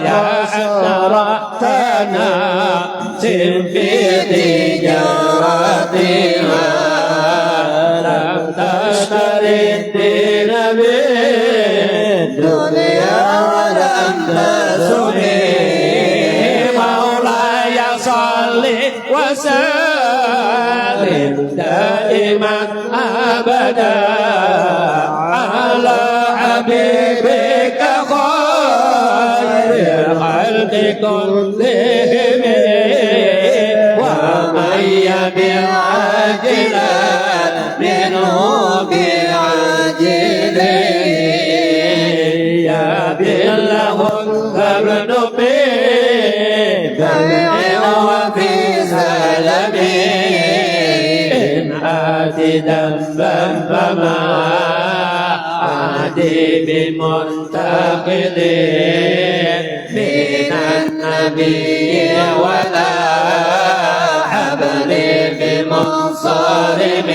يا حسرتنا في تجارتها لم تشتري الدين بالدنيا ولم تسمي مولاي صل وسلم دائما أبدا على حبيبك خير الخلق كلهم ومن يبع عاجلا منه بعاجله يا بالله ابن وفي سلمي إن آتي ذنبا فما آتي بمنتقد من النبي ولا حبل بمنصرم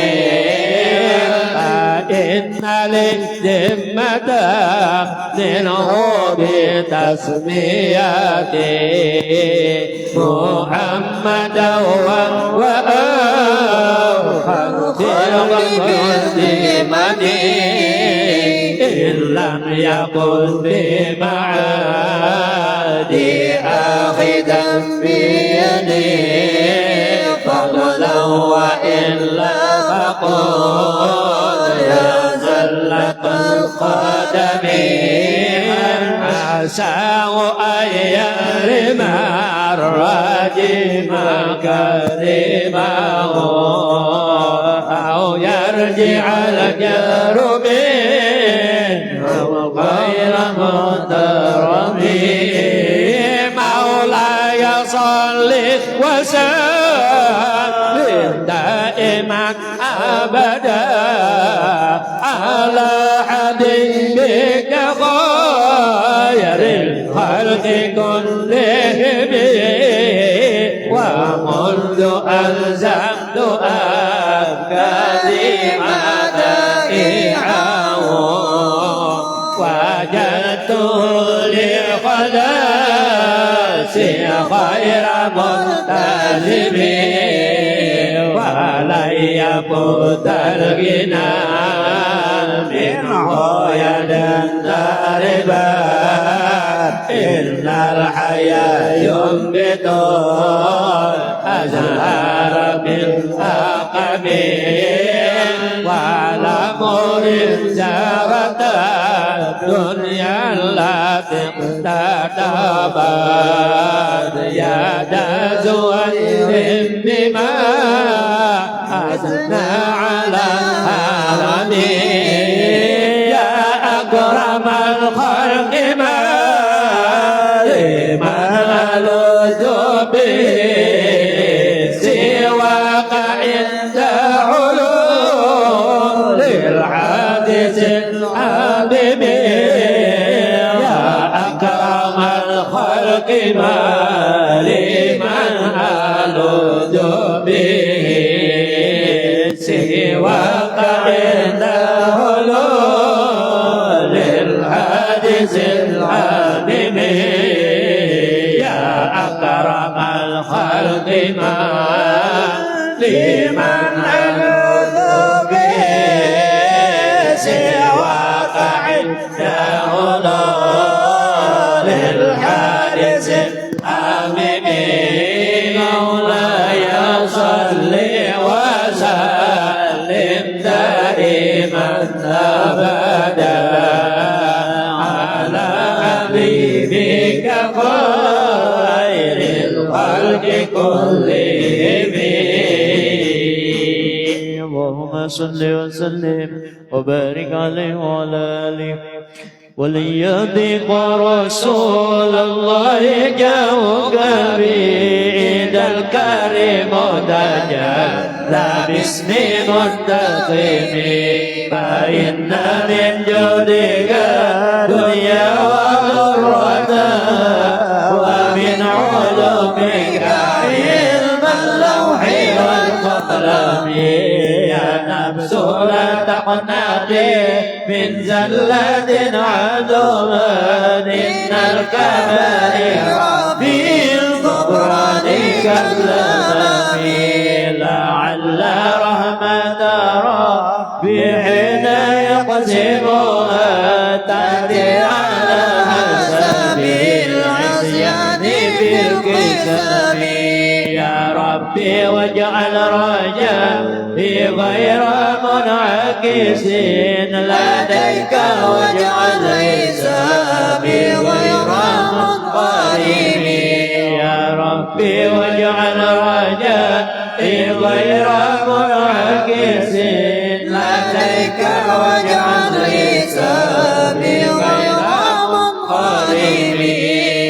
فإن للذمة منه بتسميته محمدا إن لم يكن بمعادي آخذا بيدي فضلا وإلا فقل يا زلة القدم عساه أن يرم الراجم كريمه أو يرجع الجرب غير مضرم مولاي صل وسلم دائما أبدا على حبيبك خير الخلق كلهم ومنذ ألزمت أفكاري مدائعه وجدت لخلاصي خير ملتزم ولن يفوت الغنى منه يدا ضاربا إن الحياة ينبت الأزهار بالأقم والأمور زارت الدنيا التي اقتدبت يا زوجهم بما أثنى على العالمين يا أكرم الخلق ما ألوذ به سواك عند علوم الحادث العظيم يا أكرم الخلق ما لمن ألوذ به سواك عند علوم الحادث العظيم أكرم الخلق ما لمن ألوذ به سواك عند علوم الحادث العظيم مولاي صل وسلم دائما أبدا على حبيبك خير الخلق كلهم اللهم صل وسلم وبارك عليه وعلى آله وليضيق رسول الله جاءك بعيد الكريم تجلى باسم منتقم فإن من جودك من زلة عدوان إن الكبائر في الغفران كالأمام لعل رحمة ربي حين يقسمها تأتي على حسب العصيان في القسم يا ربي واجعل رجائي غير منعكس لديك واجعل حسابي غير منقلب يا ربي واجعل رجائي غير منعكس لديك واجعل حسابي غير منقلب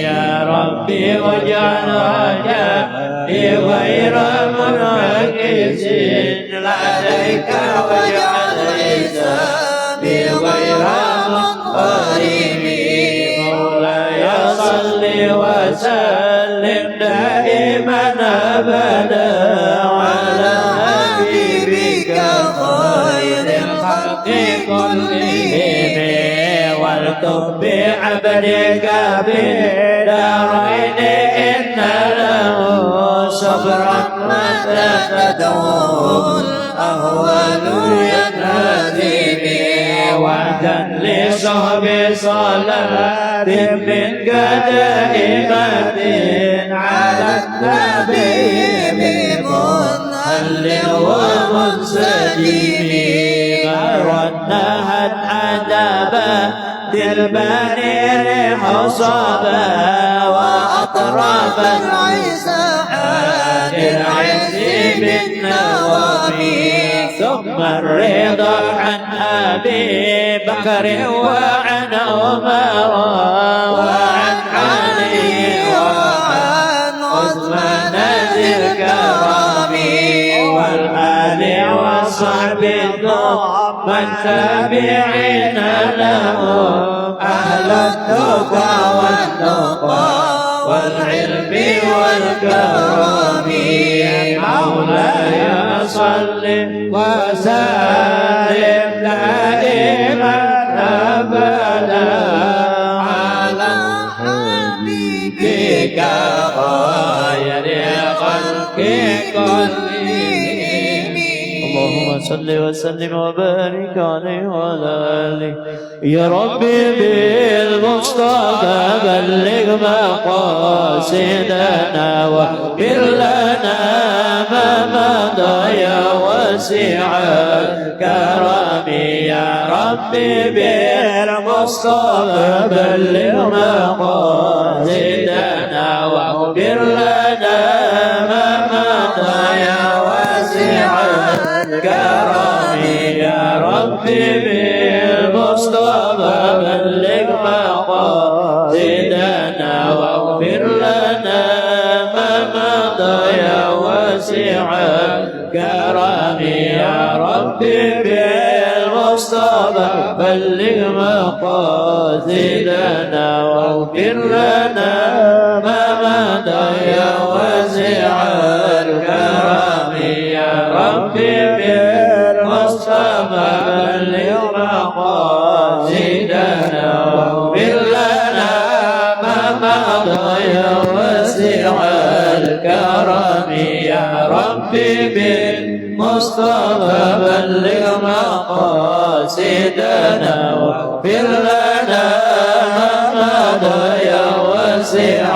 يا ربي واجعل رجائي غير منعكس لديك واجعل حسابي غير منقلب مولاي صل وسلم دائما ابدا على حبيبك خير الخلق كلهم والتب بعبدك بدارين إن له صبرا متى تدعو الأهوال ينادي به وعدا لصحب صلاة من دائمة على النبي بمنهل ومنسجم ردها عذابا البنير حصابا وأطراف العساحات العز بالنوامي ثم الرضا عن أبي بكر وعن عمر وعن علي وعن عثمان ذي الكرام والآل والصحب من تابعين لهم أهل التقى والنقى والعلم والكرم مولاي صل وسلم دائما أبدا على حبيبك خير خلق كلهم اللهم صل وسلم وبارك عليه وعلى آله يا ربي بالمصطفى بلغ مقاصدنا واغفر لنا ما مضى يا واسع الكرم يا ربي بالمصطفى بلغ مقاصدنا واغفر لنا ما مضى يا واسع الكرم يا ربي بالمصطفى بلغ مقاصدنا واغفر لنا ما مضى يا واسع الكرم يا ربي بالمصطفى بلغ مقاصدنا واغفر لنا ما مضى يا واسع الكرم يا ربي بالمصطفى بلغ مقاصدنا واغفر لنا ما مضى يا واسع الكرم يا ربي بالمصطفى بلغ مقاصدنا واغفر لنا ما مضى يا واسع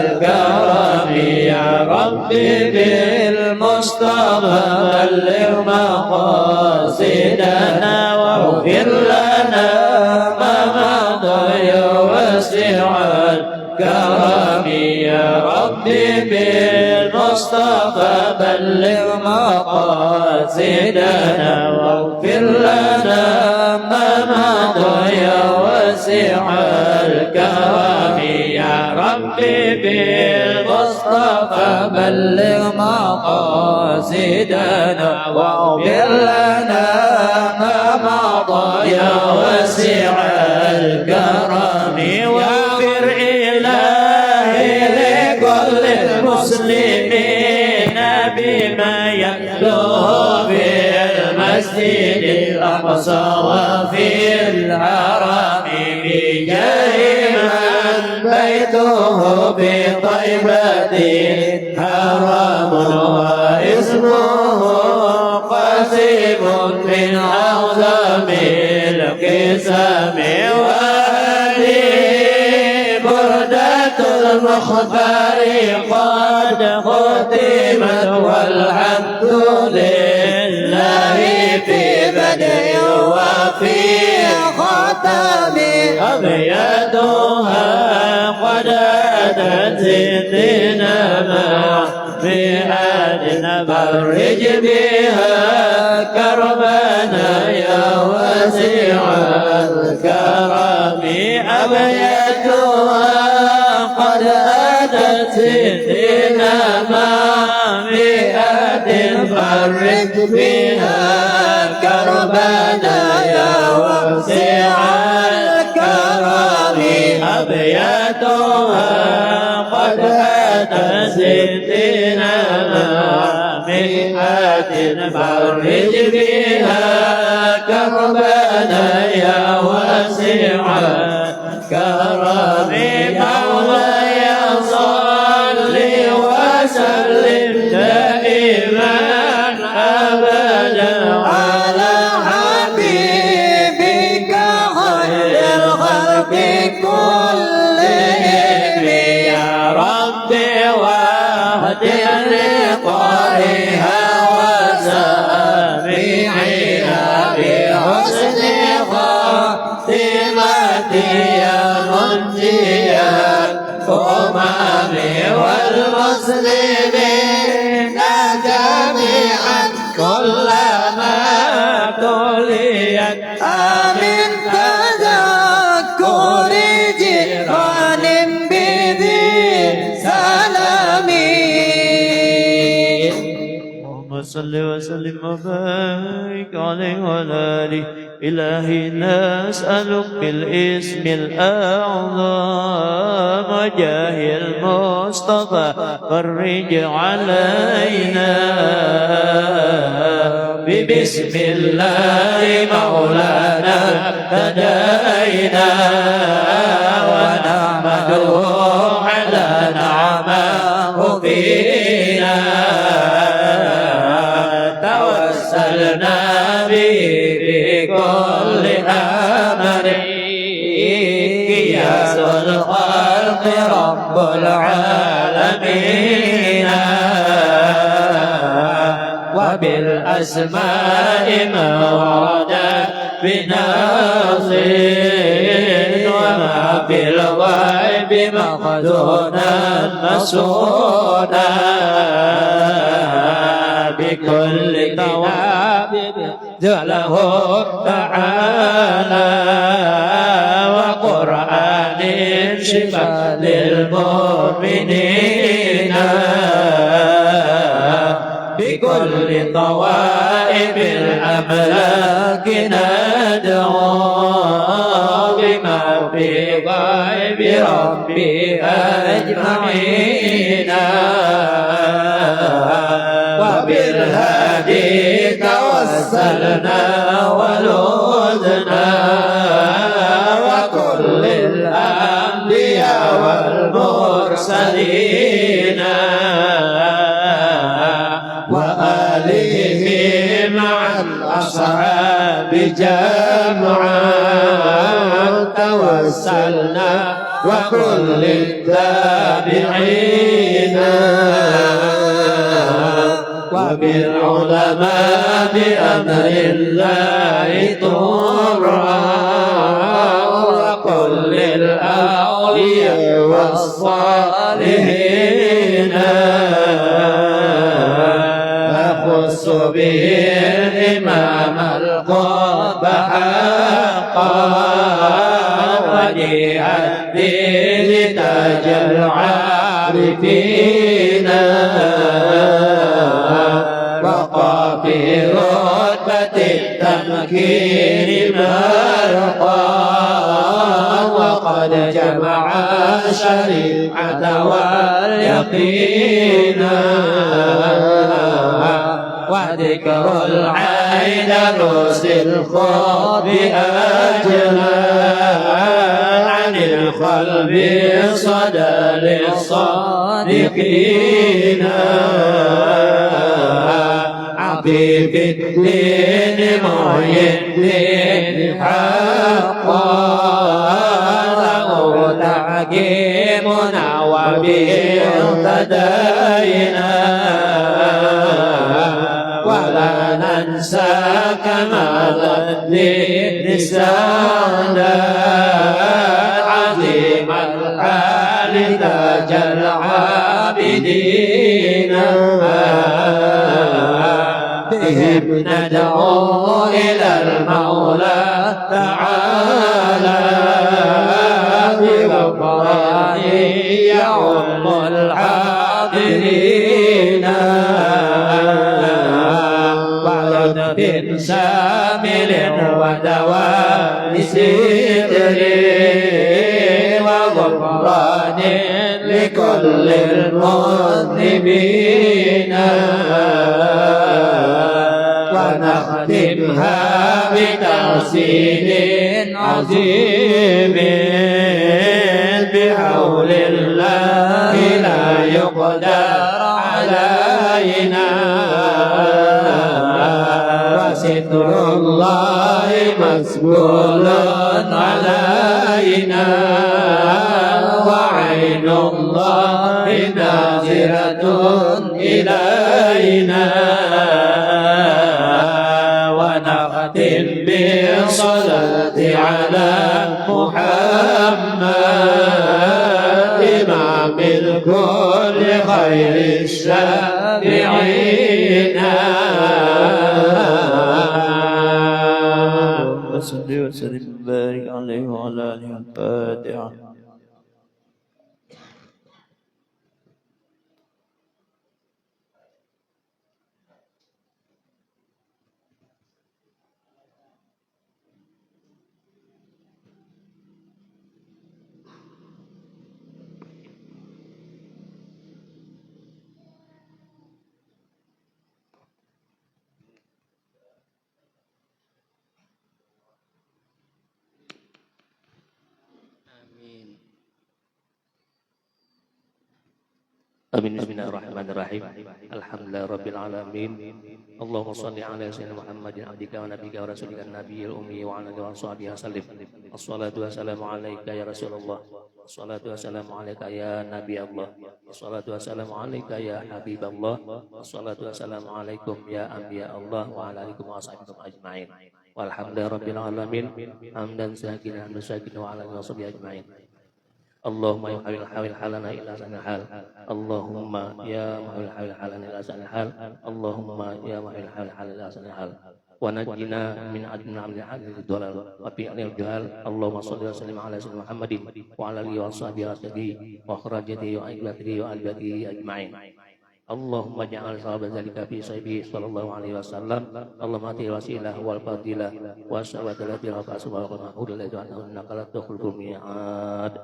الكرم يا ربي بالمصطفى بلغ مقاصدنا واغفر لنا ما مضى يا واسع الكرم يا ربي بالمصطفى بلغ مقاصدنا واغفر لنا ما مضى يا واسع الكرم يا ربي بالمصطفى بلغ مقاصدنا واغفر لنا ما مضى يا واسع الكرم واغفر إلهي لكل المسلمين بما يتلوه في المسجد المسجد الأقصى وفي الحرم بجاه من بيته بطيبة حرام واسمه قاسم من أعظم القسم وهذه بردة المختار قد ختمت والحمد لله في بدء وفي ختم أبياتها قد أتت ستين مع مئات فرج بها كربنا يا واسع الكرم أبياتها قد أتت ستين مع مئات فرج بها كربنا يا واسع الكرم أبياتها قد أتت ستين مع مئات فرج بها كربنا يا واسع الكرم مولاي صل وسلم دائما أبدا على حبيبك خير الخلق كلهم يا ربي واهدنا لقارئها وسامعها بحسن خاتمتي يا منجيا الأمم والمسلمين جميعا كلما تليت آمن تذكر جيران بذي سلامين. اللهم صل وسلم وبارك عليه وعلى آله. إلهي نسألك بالاسم الأعظم وجاه المصطفى فرج علينا ببسم الله مولانا ابتدينا ونحمده على نعمه فينا توسلنا به بكل أمر قياس الخلق رب العالمين وبالأسماء ما ورد بناص وما في الغيب مخزونا مسونا بكل كتاب جعله تعالى وقرآن شفاء للمؤمنين بكل طوائف الأملاك ندعو بما في غيب ربي أجمعين وبالهادي توسلنا ولوذنا وكل الأنبياء والمرسلين وآله مع الأصحاب جمعا توسلنا وكل التابعين وبالعلماء بأمر الله طرا وكل الأولياء والصالحين أخص به الإمام القرب حقا وجيء الدين تاج العارفين وقافي رتبة التمكين مرقا وقد جمع الشريعة واليقين وذكر العين رس الخوف أجلى عن القلب صدى للصادقين عفيف الدين معي الدين حقا له تعقيمنا وبه اهتدينا ولا ننسى كمال الدين رسالة عظيم الحال تاج العابدين بهم ندعو إلى المولى تعالى بغفرانه يعم الحاضرين وعلى سامل ودوام ستر وغفران لكل المذنبين ونختمها بتحسين عظيم بحول الله لا يقدر علينا وستر الله مسؤول علينا وعين الله ناظرة إلينا ونختم بالصلاة على محمد إمام الكل خير الشافعين وصل وسلم وبارك عليه وعلى آله الفاتحة. Amin. Bismillahirrahmanirrahim. Alhamdulillah rabbil alamin. Allahumma shalli ala sayyidina Muhammadin abdika wa nabiyyika wa rasulika nabiyil ummi wa ala alihi wa sahbihi wasallim. Assalatu wassalamu alayka ya Rasulullah. Assalatu wassalamu alayka ya Nabi Allah. Assalatu wassalamu alayka ya Habiballah. Assalatu wassalamu alaikum ya anbiya Allah wa ala alikum wa sahbihi ajma'in. Walhamdulillahi rabbil alamin. Hamdan sakinan musakin wa ala alihi wa sahbihi ajma'in. Allahumma ya hawil halana ila sanil hal. Allahumma ya hawil halana ila sanil hal. Allahumma ya hawil halana ila sanil hal. Wa najina min adna min hadhihi dhalal wa fi anil juhal. Allahumma shalli wa sallim ala sayyidina Muhammadin wa ala alihi wa sahbihi wa kharajatihi wa ibadihi wa albatihi ajma'in. Allahumma ja'al sahabat zalika fi sahibi sallallahu alaihi wasallam. Allahumma ati wasilah wal fadilah wa sawatalati wa fasubah wa hudul itu annaka la tukhulul mi'ad.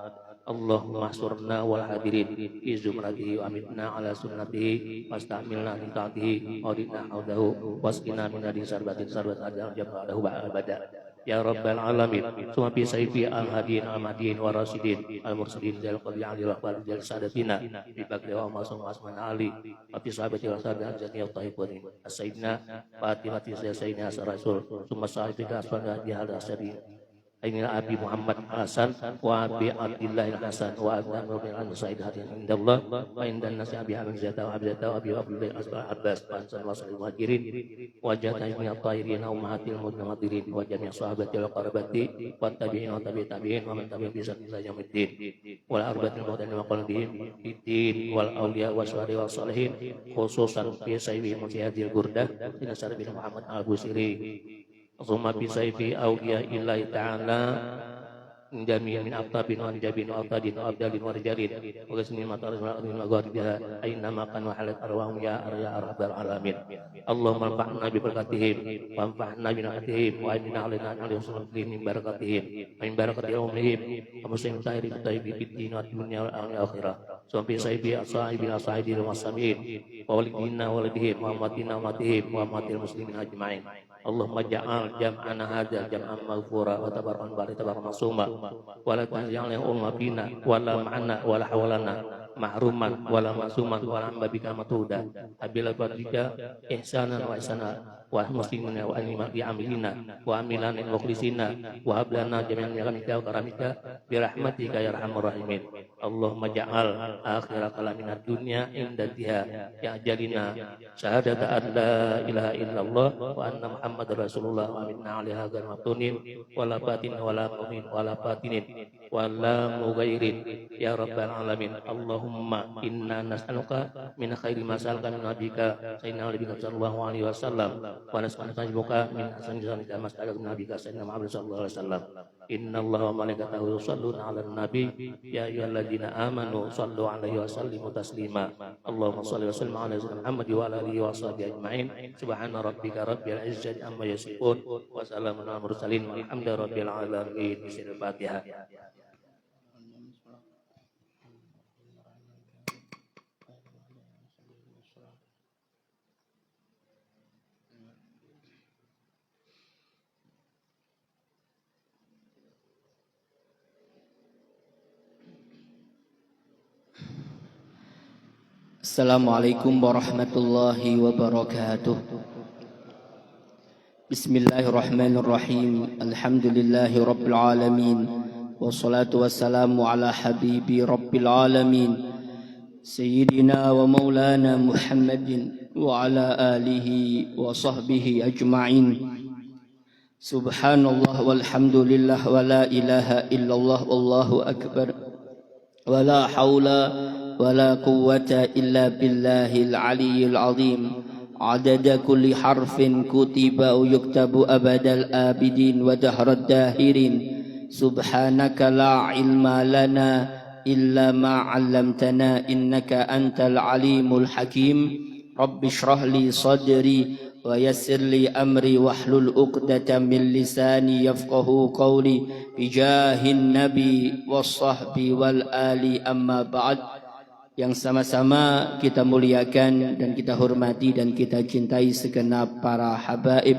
Allahumma surna wal hadirin izumratihi wa amitna ala sunnatihi wastamilna li ta'atihi audina haudahu waskina min hadin sarbatin sarbat adal jab'alahu ba'abada ya rabbal alamin summa fi sayfi al-hadin al-madin wa rasidin al-mursalin jal qadri alil waqbal jal sadatina bi bakri wa masum asman ali wa fi sahabati wa sahabat jati al-tahifun as-sayyidina fatimati sayyidina rasul summa sahibika asfana di hal asari Ini Abi Muhammad Hasan wa Abi Abdillah Hasan wa Abi Muhammad Said Hasan indallah wa indan nasi Abi Hamid Zata wa Abi Zata wa Abi Abdullah Asbal Abbas Pansan wa Salim Wajirin wa jata'i min at-tahirin wa ummahatil mutamatsirin wa jami' sahabati wa qarabati wa tabi'in wa tabi'in wa man tabi'in bi sabila yaumiddin wal arbatil mu'tadin wa qalbihim fiddin wal awliya wa syuhada wa salihin khususan fi sayyi musyahidil burdah ila sarbi Muhammad al-Busiri Allahumma bi sayfi awliya illahi ta'ala جميع من أقطاب وأنجاب وأوطاد وأبدال ورجال وغسل مطر وغربها أينما كانوا وحلت أرواحهم يا رب العالمين اللهم انفعنا ببركاتهم وانفعنا بنعمتهم وأمنا علينا عليهم من بركاتهم ومن بركة يومهم ومسلم سائر الطيبين في الدين والدنيا والآخرة sampai sahibi al-masamin wa walidina walidihim wa amatina amatihim wa amatil muslimin ajma'in Allahumma ja'al jam'ana hadha jam'an maghfura wa tabarran bari tabarran masuma wa la taj'al umma bina wa la ma'ana wa la hawlana mahruman wa la masuman wa la ambabika matuda abila fadlika ihsanan wa ihsana wa muslimina wa anima bi amilina wa amilan mukhlisina wa hablana jami'an ni'amika wa karamika bi rahmatika ya arhamar rahimin Allahumma ja'al akhir kalamina dunya inda tiha ya ajalina syahadata an la ilaha illallah wa anna muhammadar rasulullah wa minna alaiha garmatunin wala batin wala mu'min wala batinin wala mughairin ya rabbal alamin Allahumma inna nas'aluka min khairi ma sa'alaka min nabika sayyidina nabiyina sallallahu alaihi wasallam wa nas'aluka min ahsani ma sa'alaka min nabika sayyidina Muhammad sallallahu alaihi wasallam inna allaha wa malaikatahu yusholluna 'alan nabi ya ayyuhalladzina amanu shallu 'alaihi wa sallimu taslima Allahumma shalli wa sallim 'ala sayyidina Muhammad wa ala alihi wa sahbihi ajma'in subhana rabbika rabbil izzati amma yasifun wa salamun 'alal mursalin walhamdulillahi rabbil alamin bismillahil fatihah. Assalamualaikum warahmatullahi wabarakatuh. Bismillahirrahmanirrahim. Alhamdulillahi rabbil alamin. Wassalatu wassalamu ala habibi rabbil alamin. Sayyidina wa maulana Muhammadin wa ala alihi wa sahbihi ajma'in. Subhanallah walhamdulillah wa la ilaha illallah wallahu akbar. Wa la hawla ولا قوة إلا بالله العلي العظيم عدد كل حرف كتب أو يكتب أبد الآبدين ودهر الداهرين سبحانك لا علم لنا إلا ما علمتنا إنك أنت العليم الحكيم رب اشرح لي صدري ويسر لي أمري واحلل عقدة من لساني يفقه قولي بجاه النبي والصحب والآل أما بعد. Yang sama-sama kita muliakan dan kita hormati dan kita cintai segenap para habaib,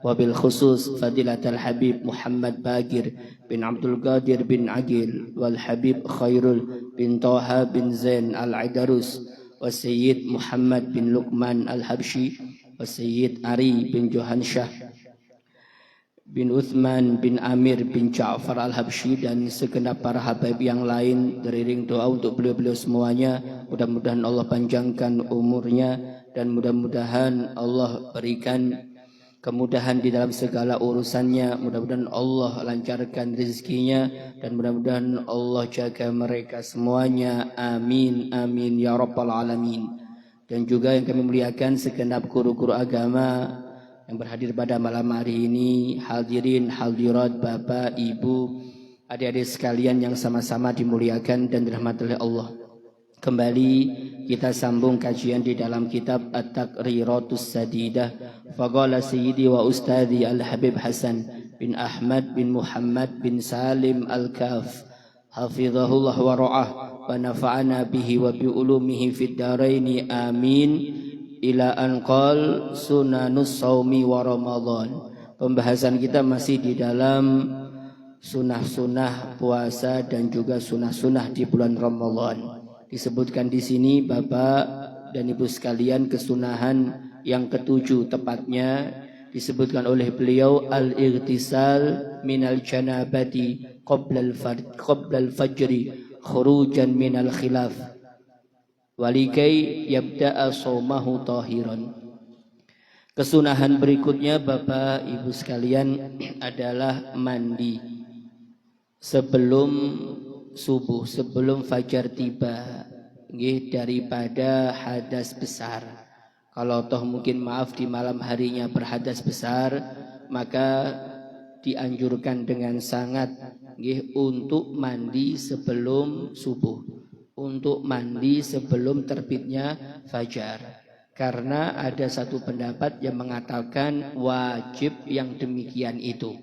wabil khusus Fadilatul Habib Muhammad Bagir bin Abdul Qadir bin Agil wal Habib Khairul bin Toha bin Zain Al-Aidarus wa Sayyid Muhammad bin Luqman Al-Habsyi wa Sayyid Ari bin Johansyah bin Uthman bin Amir bin Ja'far Al-Habsyi dan segenap para habaib yang lain. Teriring doa untuk beliau-beliau semuanya. Mudah-mudahan Allah panjangkan umurnya dan mudah-mudahan Allah berikan kemudahan di dalam segala urusannya. Mudah-mudahan Allah lancarkan rezekinya dan mudah-mudahan Allah jaga mereka semuanya. Amin amin ya rabbal alamin. Dan juga yang kami muliakan segenap guru-guru agama yang berhadir pada malam hari ini, hadirin, hadirat, bapak, ibu, adik-adik sekalian yang sama-sama dimuliakan dan dirahmati oleh Allah. Kembali kita sambung kajian di dalam kitab At-Taqriratus Sadidah. Faqala Sayyidi wa Ustadhi Al-Habib Hasan bin Ahmad bin Muhammad bin Salim Al-Kaf hafizahullah wa ra'ah wa nafa'ana bihi wa bi ulumihi fid daraini amin. Ila anqal sunanus saumi wa ramadhan. Pembahasan kita masih di dalam sunah-sunah puasa dan juga sunah-sunah di bulan Ramadan. Disebutkan di sini Bapak dan Ibu sekalian kesunahan yang ketujuh tepatnya disebutkan oleh beliau al-ightisal minal janabati qabla al-fajri khurujan minal khilaf walikai yabda'a shaumahu tahiran. Kesunahan berikutnya Bapak Ibu sekalian adalah mandi sebelum subuh, sebelum fajar tiba, daripada hadas besar. Kalau toh mungkin maaf di malam harinya berhadas besar, maka dianjurkan dengan sangat nggih, untuk mandi sebelum subuh, untuk mandi sebelum terbitnya fajar. Karena ada satu pendapat yang mengatakan wajib yang demikian itu.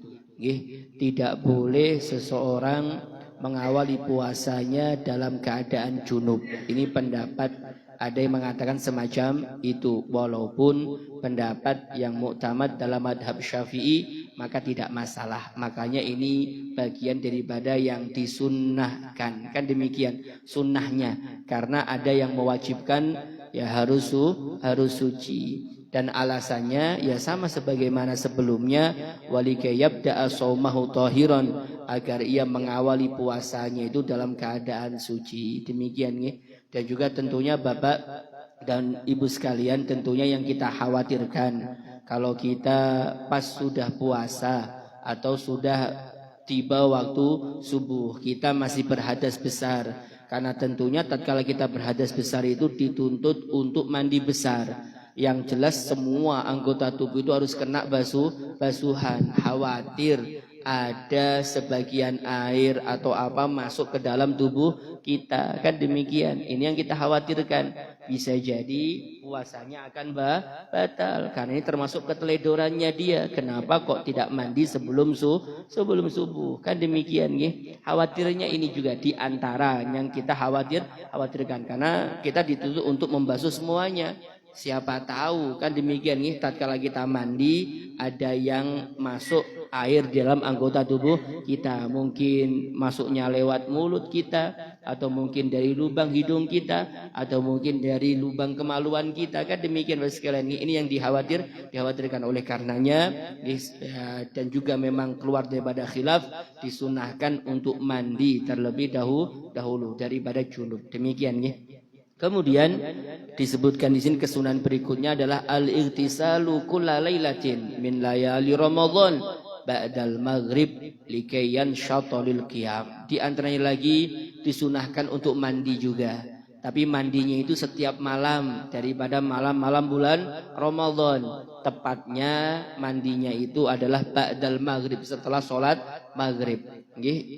Tidak boleh seseorang mengawali puasanya dalam keadaan junub. Ini pendapat, ada yang mengatakan semacam itu. Walaupun pendapat yang muktamad dalam madhab Syafi'i maka tidak masalah. Makanya ini bagian daripada yang disunnahkan. Kan demikian sunnahnya. Karena ada yang mewajibkan ya harus suci. Dan alasannya ya sama sebagaimana sebelumnya, walikayabda'a shaumahu tahiran, agar ia mengawali puasanya itu dalam keadaan suci. Demikian ya. Dan juga tentunya Bapak dan Ibu sekalian, tentunya yang kita khawatirkan kalau kita pas sudah puasa atau sudah tiba waktu subuh, kita masih berhadas besar. Karena tentunya tatkala kita berhadas besar itu dituntut untuk mandi besar. Yang jelas semua anggota tubuh itu harus kena basuhan. Khawatir ada sebagian air atau apa masuk ke dalam tubuh kita. Kan demikian. Ini yang kita khawatirkan. Bisa jadi puasanya akan batal. Karena ini termasuk keteledorannya dia. Kenapa kok tidak mandi sebelum subuh? Kan demikian ya. Khawatirnya ini juga diantara yang kita khawatirkan. Karena kita dituntut untuk membasuh semuanya. Siapa tahu kan demikian nih, tatkala kita mandi ada yang masuk air di dalam anggota tubuh kita, mungkin masuknya lewat mulut kita, atau mungkin dari lubang hidung kita, atau mungkin dari lubang kemaluan kita. Kan demikian Bapak sekalian, ini yang dikhawatirkan. Oleh karenanya dan juga memang keluar daripada khilaf, disunahkan untuk mandi terlebih dahulu daripada junub. Demikian ya. Kemudian disebutkan di sini kesunahan berikutnya adalah al-ightisalu kulla lailatin min layali Ramadan ba'dal maghrib likayyan syatalil qiyam. Di antaranya lagi disunahkan untuk mandi juga. Tapi mandinya itu setiap malam daripada malam-malam bulan Ramadan. Tepatnya mandinya itu adalah ba'dal maghrib, setelah sholat maghrib.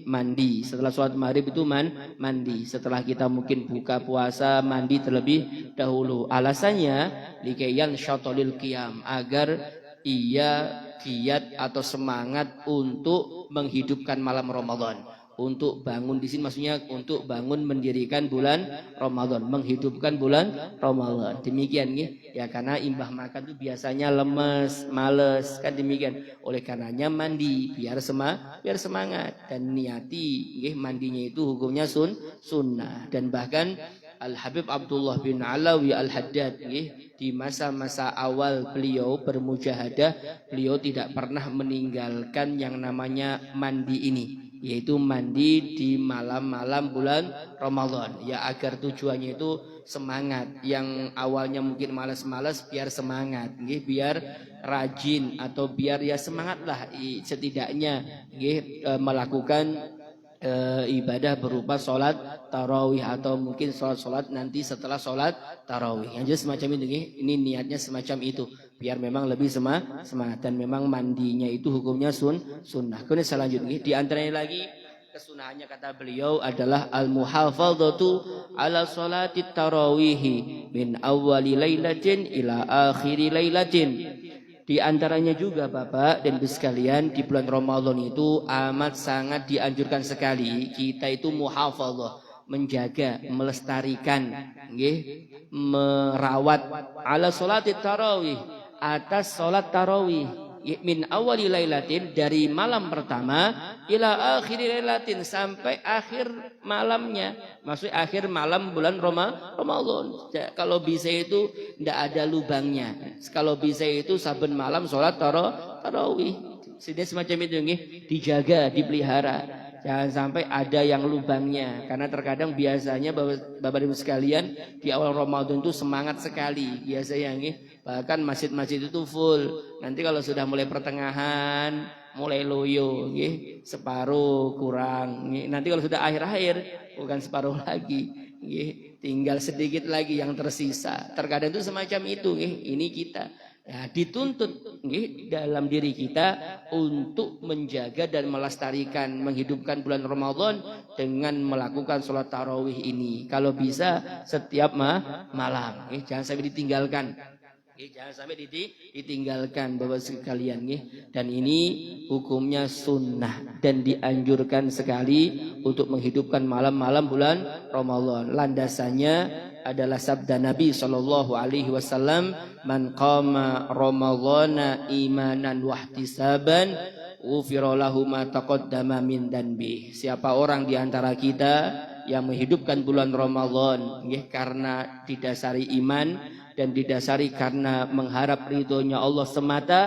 Mandi setelah sholat maghrib itu mandi. Setelah kita mungkin buka puasa, mandi terlebih dahulu. Alasannya likayyan syatalil qiyam, agar ia giat atau semangat untuk menghidupkan malam Ramadan. Untuk bangun di sini maksudnya untuk bangun mendirikan bulan Ramadan, menghidupkan bulan Ramadan. Demikian ya, karena imbah makan itu biasanya lemes, males, kan demikian. Oleh karenanya mandi biar semangat dan niati mandinya itu hukumnya sunnah. Dan bahkan Al-Habib Abdullah bin Alawi Al-Haddad di masa-masa awal beliau bermujahadah, beliau tidak pernah meninggalkan yang namanya mandi ini, yaitu mandi di malam-malam bulan Ramadan, ya agar tujuannya itu semangat. Yang awalnya mungkin malas-malas biar semangat, biar rajin atau biar ya semangatlah setidaknya melakukan ibadah berupa sholat tarawih atau mungkin sholat nanti setelah sholat tarawih. Yang jelas semacam itu, ini niatnya semacam itu biar memang lebih semangat. Dan memang mandinya itu hukumnya sunnah. Kemudian selanjutnya di antaranya lagi kesunahannya kata beliau adalah al-muhafadzatu ala sholati tarawih min awwali lailatin ila akhiri lailatin. Di antaranya juga Bapak dan Ibu sekalian, di bulan Ramadan itu amat sangat dianjurkan sekali kita itu muhafadzah, menjaga, melestarikan, merawat ala sholati tarawih, atas sholat tarawih min awali lailatin, dari malam pertama ila akhiri lailatin, sampai akhir malamnya, maksudnya akhir malam bulan Ramadan. Kalau bisa itu tidak ada lubangnya, kalau bisa itu saben malam sholat tarawih. Jadi semacam itu dijaga, dipelihara, jangan sampai ada yang lubangnya. Karena terkadang biasanya Bapak Ibu sekalian di awal Ramadan itu semangat sekali biasanya, bahkan masjid-masjid itu full. Nanti kalau sudah mulai pertengahan, mulai loyo, separuh kurang. Nanti kalau sudah akhir-akhir, bukan separuh lagi, tinggal sedikit lagi yang tersisa. Terkadang itu semacam itu. Ini kita. Nah, dituntut nggih dalam diri kita untuk menjaga dan melestarikan, menghidupkan bulan Ramadan dengan melakukan sholat tarawih ini. Kalau bisa setiap malam, jangan sampai ditinggalkan. Jangan sampai ditinggalkan Bapak sekalian. Dan ini hukumnya sunnah dan dianjurkan sekali untuk menghidupkan malam-malam bulan Ramadan. Landasannya adalah sabda Nabi Shallallahu Alaihi Wasallam, man qama Ramadhana imanan wahtisaban ghufira lahu ma taqaddama min danbi. Siapa orang di antara kita yang menghidupkan bulan Ramadan karena didasari iman dan didasari karena mengharap ridhonya Allah semata,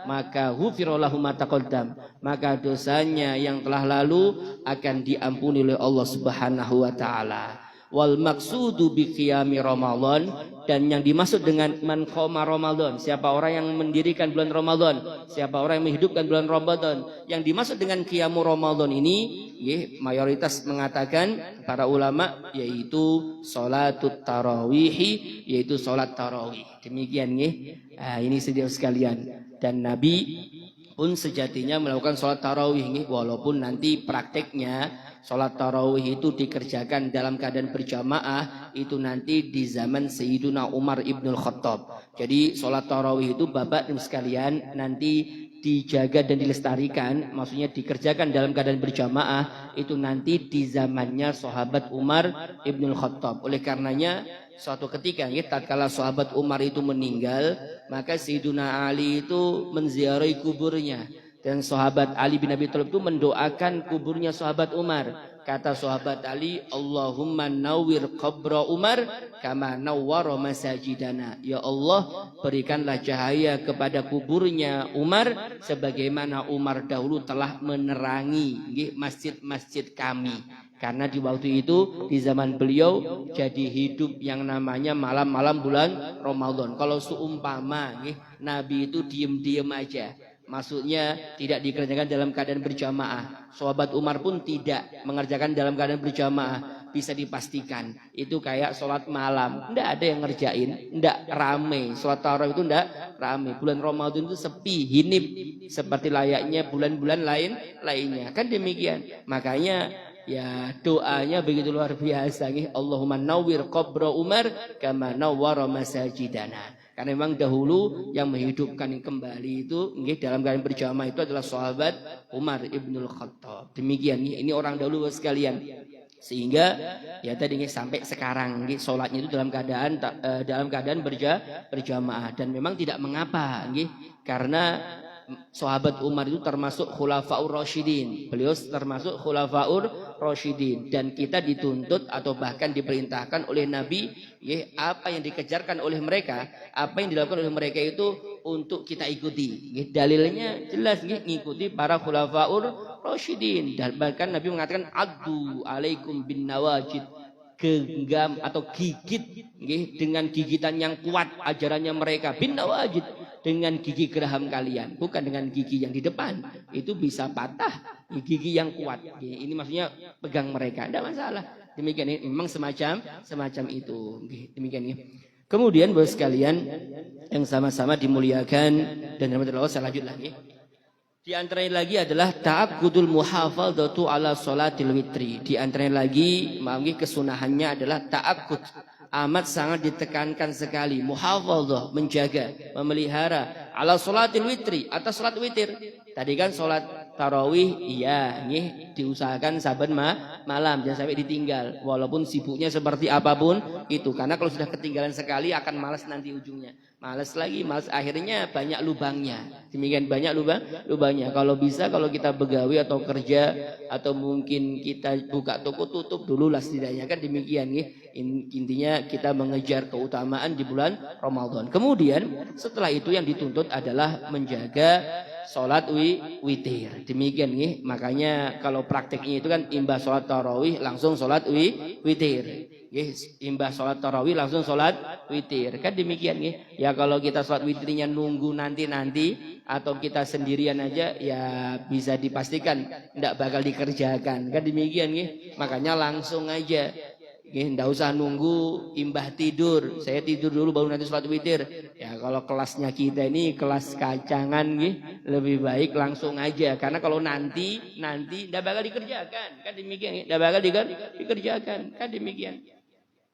maka ghufira lahu ma taqaddam, maka dosanya yang telah lalu akan diampuni oleh Allah Subhanahu wa taala. Wal maksudu bi qiyami Ramadan, dan yang dimaksud dengan man qama Ramadan, siapa orang yang mendirikan bulan Ramadan, siapa orang yang menghidupkan bulan Ramadan. Yang dimaksud dengan qiyamu Ramadan ini mayoritas mengatakan para ulama yaitu salatut tarawih, yaitu salat tarawih. Demikian ini saudara sekalian. Dan Nabi pun sejatinya melakukan salat tarawih walaupun nanti prakteknya salat tarawih itu dikerjakan dalam keadaan berjamaah itu nanti di zaman Sayyiduna Umar Ibnul Khattab. Jadi salat tarawih itu Bapak dan sekalian nanti dijaga dan dilestarikan, maksudnya dikerjakan dalam keadaan berjamaah itu nanti di zamannya sahabat Umar Ibnul Khattab. Oleh karenanya suatu ketika tatkala sahabat Umar itu meninggal, maka Sayyiduna Ali itu menziarahi kuburnya. Dan sahabat Ali bin Abi Thalib itu mendoakan kuburnya sahabat Umar. Kata sahabat Ali, Allahumma nawwir qabra Umar kama nawwara masajidana. Ya Allah, berikanlah cahaya kepada kuburnya Umar sebagaimana Umar dahulu telah menerangi masjid-masjid kami. Karena di waktu itu di zaman beliau jadi hidup yang namanya malam-malam bulan Ramadan. Kalau seumpama Nabi itu diem-diem aja, maksudnya tidak dikerjakan dalam keadaan berjamaah, sahabat Umar pun tidak mengerjakan dalam keadaan berjamaah, bisa dipastikan itu kayak sholat malam, tidak ada yang ngerjain, tidak rame. Sholat tarawih itu tidak rame. Bulan Ramadan itu sepi, hinip seperti layaknya bulan-bulan lainnya. Kan demikian. Makanya ya doanya begitu luar biasa. Allahumma nawwir qabra Umar kama nawwara masajidana. Karena memang dahulu yang menghidupkan kembali itu dalam keadaan berjamaah itu adalah sahabat Umar Ibnul Khattab. Demikian ini orang dahulu sekalian. Sehingga ya tadi sampai sekarang sholatnya itu dalam keadaan berjamaah. Dan memang tidak mengapa karena sahabat Umar itu termasuk khulafaur rasyidin. Beliau termasuk khulafaur rasyidin, dan kita dituntut atau bahkan diperintahkan oleh Nabi apa yang dikejarkan oleh mereka, apa yang dilakukan oleh mereka itu untuk kita ikuti. Dalilnya jelas ngikuti para khulafaur rasyidin. Dan bahkan Nabi mengatakan addu alaikum bin nawajid, genggam atau gigit dengan gigitan yang kuat ajarannya mereka, bin nawajid, dengan gigi geraham kalian, bukan dengan gigi yang di depan, itu bisa patah, gigi yang kuat. Ini maksudnya pegang mereka, tidak masalah. Demikian ini memang semacam itu. Demikian ini. Kemudian Bapak sekalian yang sama-sama dimuliakan dan dirahmati Allah, saya lanjut lagi. Di antaranya lagi adalah ta'aqqudul muhafadzatu ala sholatil witri. Di antaranya lagi kesunahannya adalah ta'aqqud, amat sangat ditekankan sekali, muhafadzah, menjaga, memelihara ala sholatil witri, atas sholat witir. Tadi kan sholat tarawih diusahakan saben malam, jangan sampai ditinggal walaupun sibuknya seperti apapun itu, karena kalau sudah ketinggalan sekali akan malas nanti ujungnya. Malas lagi, malas akhirnya banyak lubangnya. Demikian banyak lubangnya. Kalau bisa, kalau kita begawi atau kerja atau mungkin kita buka toko, tutup dulu lah setidaknya, kan demikian intinya kita mengejar keutamaan di bulan Ramadan. Kemudian setelah itu yang dituntut adalah menjaga sholat witir. Demikian makanya kalau prakteknya itu kan imbas sholat tarawih langsung sholat witir. Imbas sholat tarawih langsung sholat witir. Kan demikian ya, kalau kita sholat witirnya nunggu nanti atau kita sendirian aja ya bisa dipastikan tidak bakal dikerjakan. Kan demikian makanya langsung aja Nggak usah nunggu imbah tidur. Saya tidur dulu baru nanti sholat witir. Ya kalau kelasnya kita ini kelas kacangan, lebih baik langsung aja. Karena kalau nanti tidak bakal dikerjakan. Kan demikian. Tidak bakal dikerjakan. Kan demikian.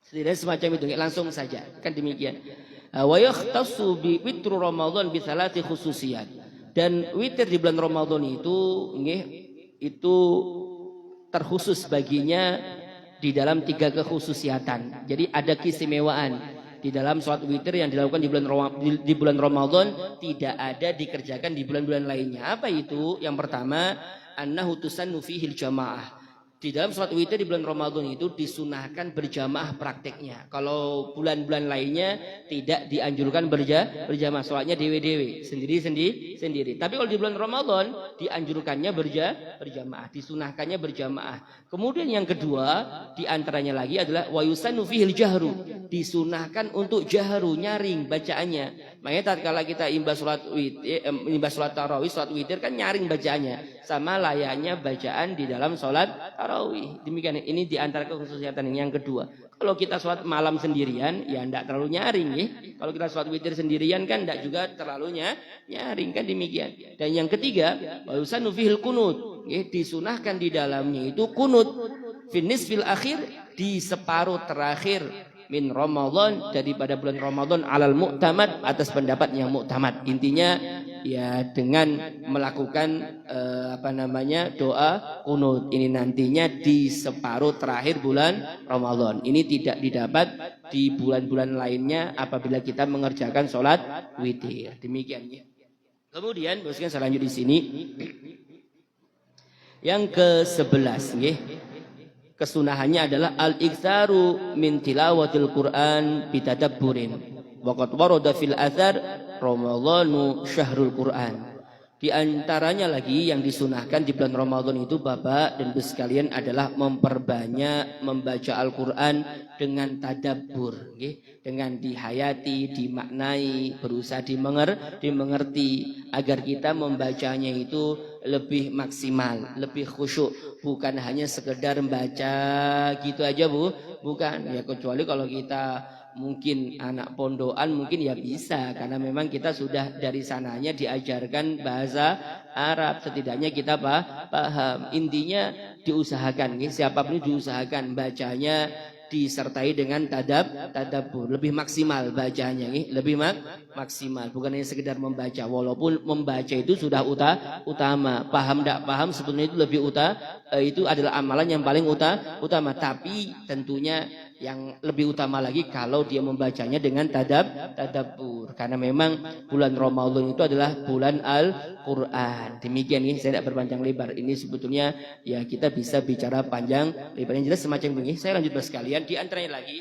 Setidaknya semacam itu. Langsung saja. Kan demikian. Wa yakhtassu bi witru Ramadan bi salati khususiyat. Dan witir di bulan Ramadan itu terkhusus baginya di dalam 3 kekhususiatan. Jadi ada keistimewaan di dalam sholat witir yang dilakukan di bulan Ramadan tidak ada dikerjakan di bulan-bulan lainnya. Apa itu? Yang pertama, annahu tusannu fihil jamaah. Di dalam sholat witir di bulan Ramadan itu disunahkan berjamaah prakteknya. Kalau bulan-bulan lainnya tidak dianjurkan berjamaah, sholatnya dewe-dewe, sendiri. Tapi kalau di bulan Ramadan dianjurkannya berjamaah, disunahkannya berjamaah. Kemudian yang kedua diantaranya lagi adalah wa yusannu fihil jahru. Disunahkan untuk jahru, nyaring bacaannya. Makanya tatkala kita imbas sholat tarawih, sholat witir kan nyaring bacaannya. Sama layaknya bacaan di dalam sholat tarawih. Demikian, ini diantara kekhususiatan yang kedua. Kalau kita sholat malam sendirian, ya tidak terlalu nyaring. Kalau kita sholat witir sendirian kan tidak juga terlalu nyaring. Kan demikian. Dan yang ketiga, wa yusannu fihil kunut. Disunahkan di dalamnya itu kunut. Finis fil akhir, di separuh terakhir min Ramadan, daripada bulan Ramadan alal mu'tamad, atas pendapat yang mu'tamad. Intinya ya dengan melakukan doa kunut ini nantinya di separuh terakhir bulan Ramadan. Ini tidak didapat di bulan-bulan lainnya apabila kita mengerjakan sholat witir. Demikian ya. Kemudian boskan saya lanjut di sini. Yang ke-11 nggih. Kesunahannya adalah al-iktsaru min tilawatil Qur'an bitadabburin. Waqad warada fil athar Ramadhanu syahrul Qur'an. Di antaranya lagi yang disunahkan di bulan Ramadan itu Bapak dan Ibu sekalian adalah memperbanyak membaca Al-Qur'an dengan tadabbur, dengan dihayati, dimaknai, berusaha dimengerti agar kita membacanya itu lebih maksimal, lebih khusyuk, bukan hanya sekedar membaca gitu aja bukan ya, kecuali kalau kita mungkin anak pondokan mungkin ya bisa, karena memang kita sudah dari sananya diajarkan bahasa Arab, setidaknya kita paham. Intinya diusahakan, siapapun diusahakan bacanya disertai dengan tadabbur, lebih maksimal bacanya, lebih maksimal, bukan hanya sekedar membaca. Walaupun membaca itu sudah utama, paham tidak paham sebetulnya itu lebih itu adalah amalan yang paling utama. Tapi tentunya yang lebih utama lagi kalau dia membacanya dengan tadabbur, karena memang bulan Ramadan itu adalah bulan Al-Qur'an. Demikian ini, saya tidak berpanjang lebar. Ini sebetulnya ya kita bisa bicara panjang lebar, yang jelas semacam ini. Saya lanjut sekalian. Di antaranya lagi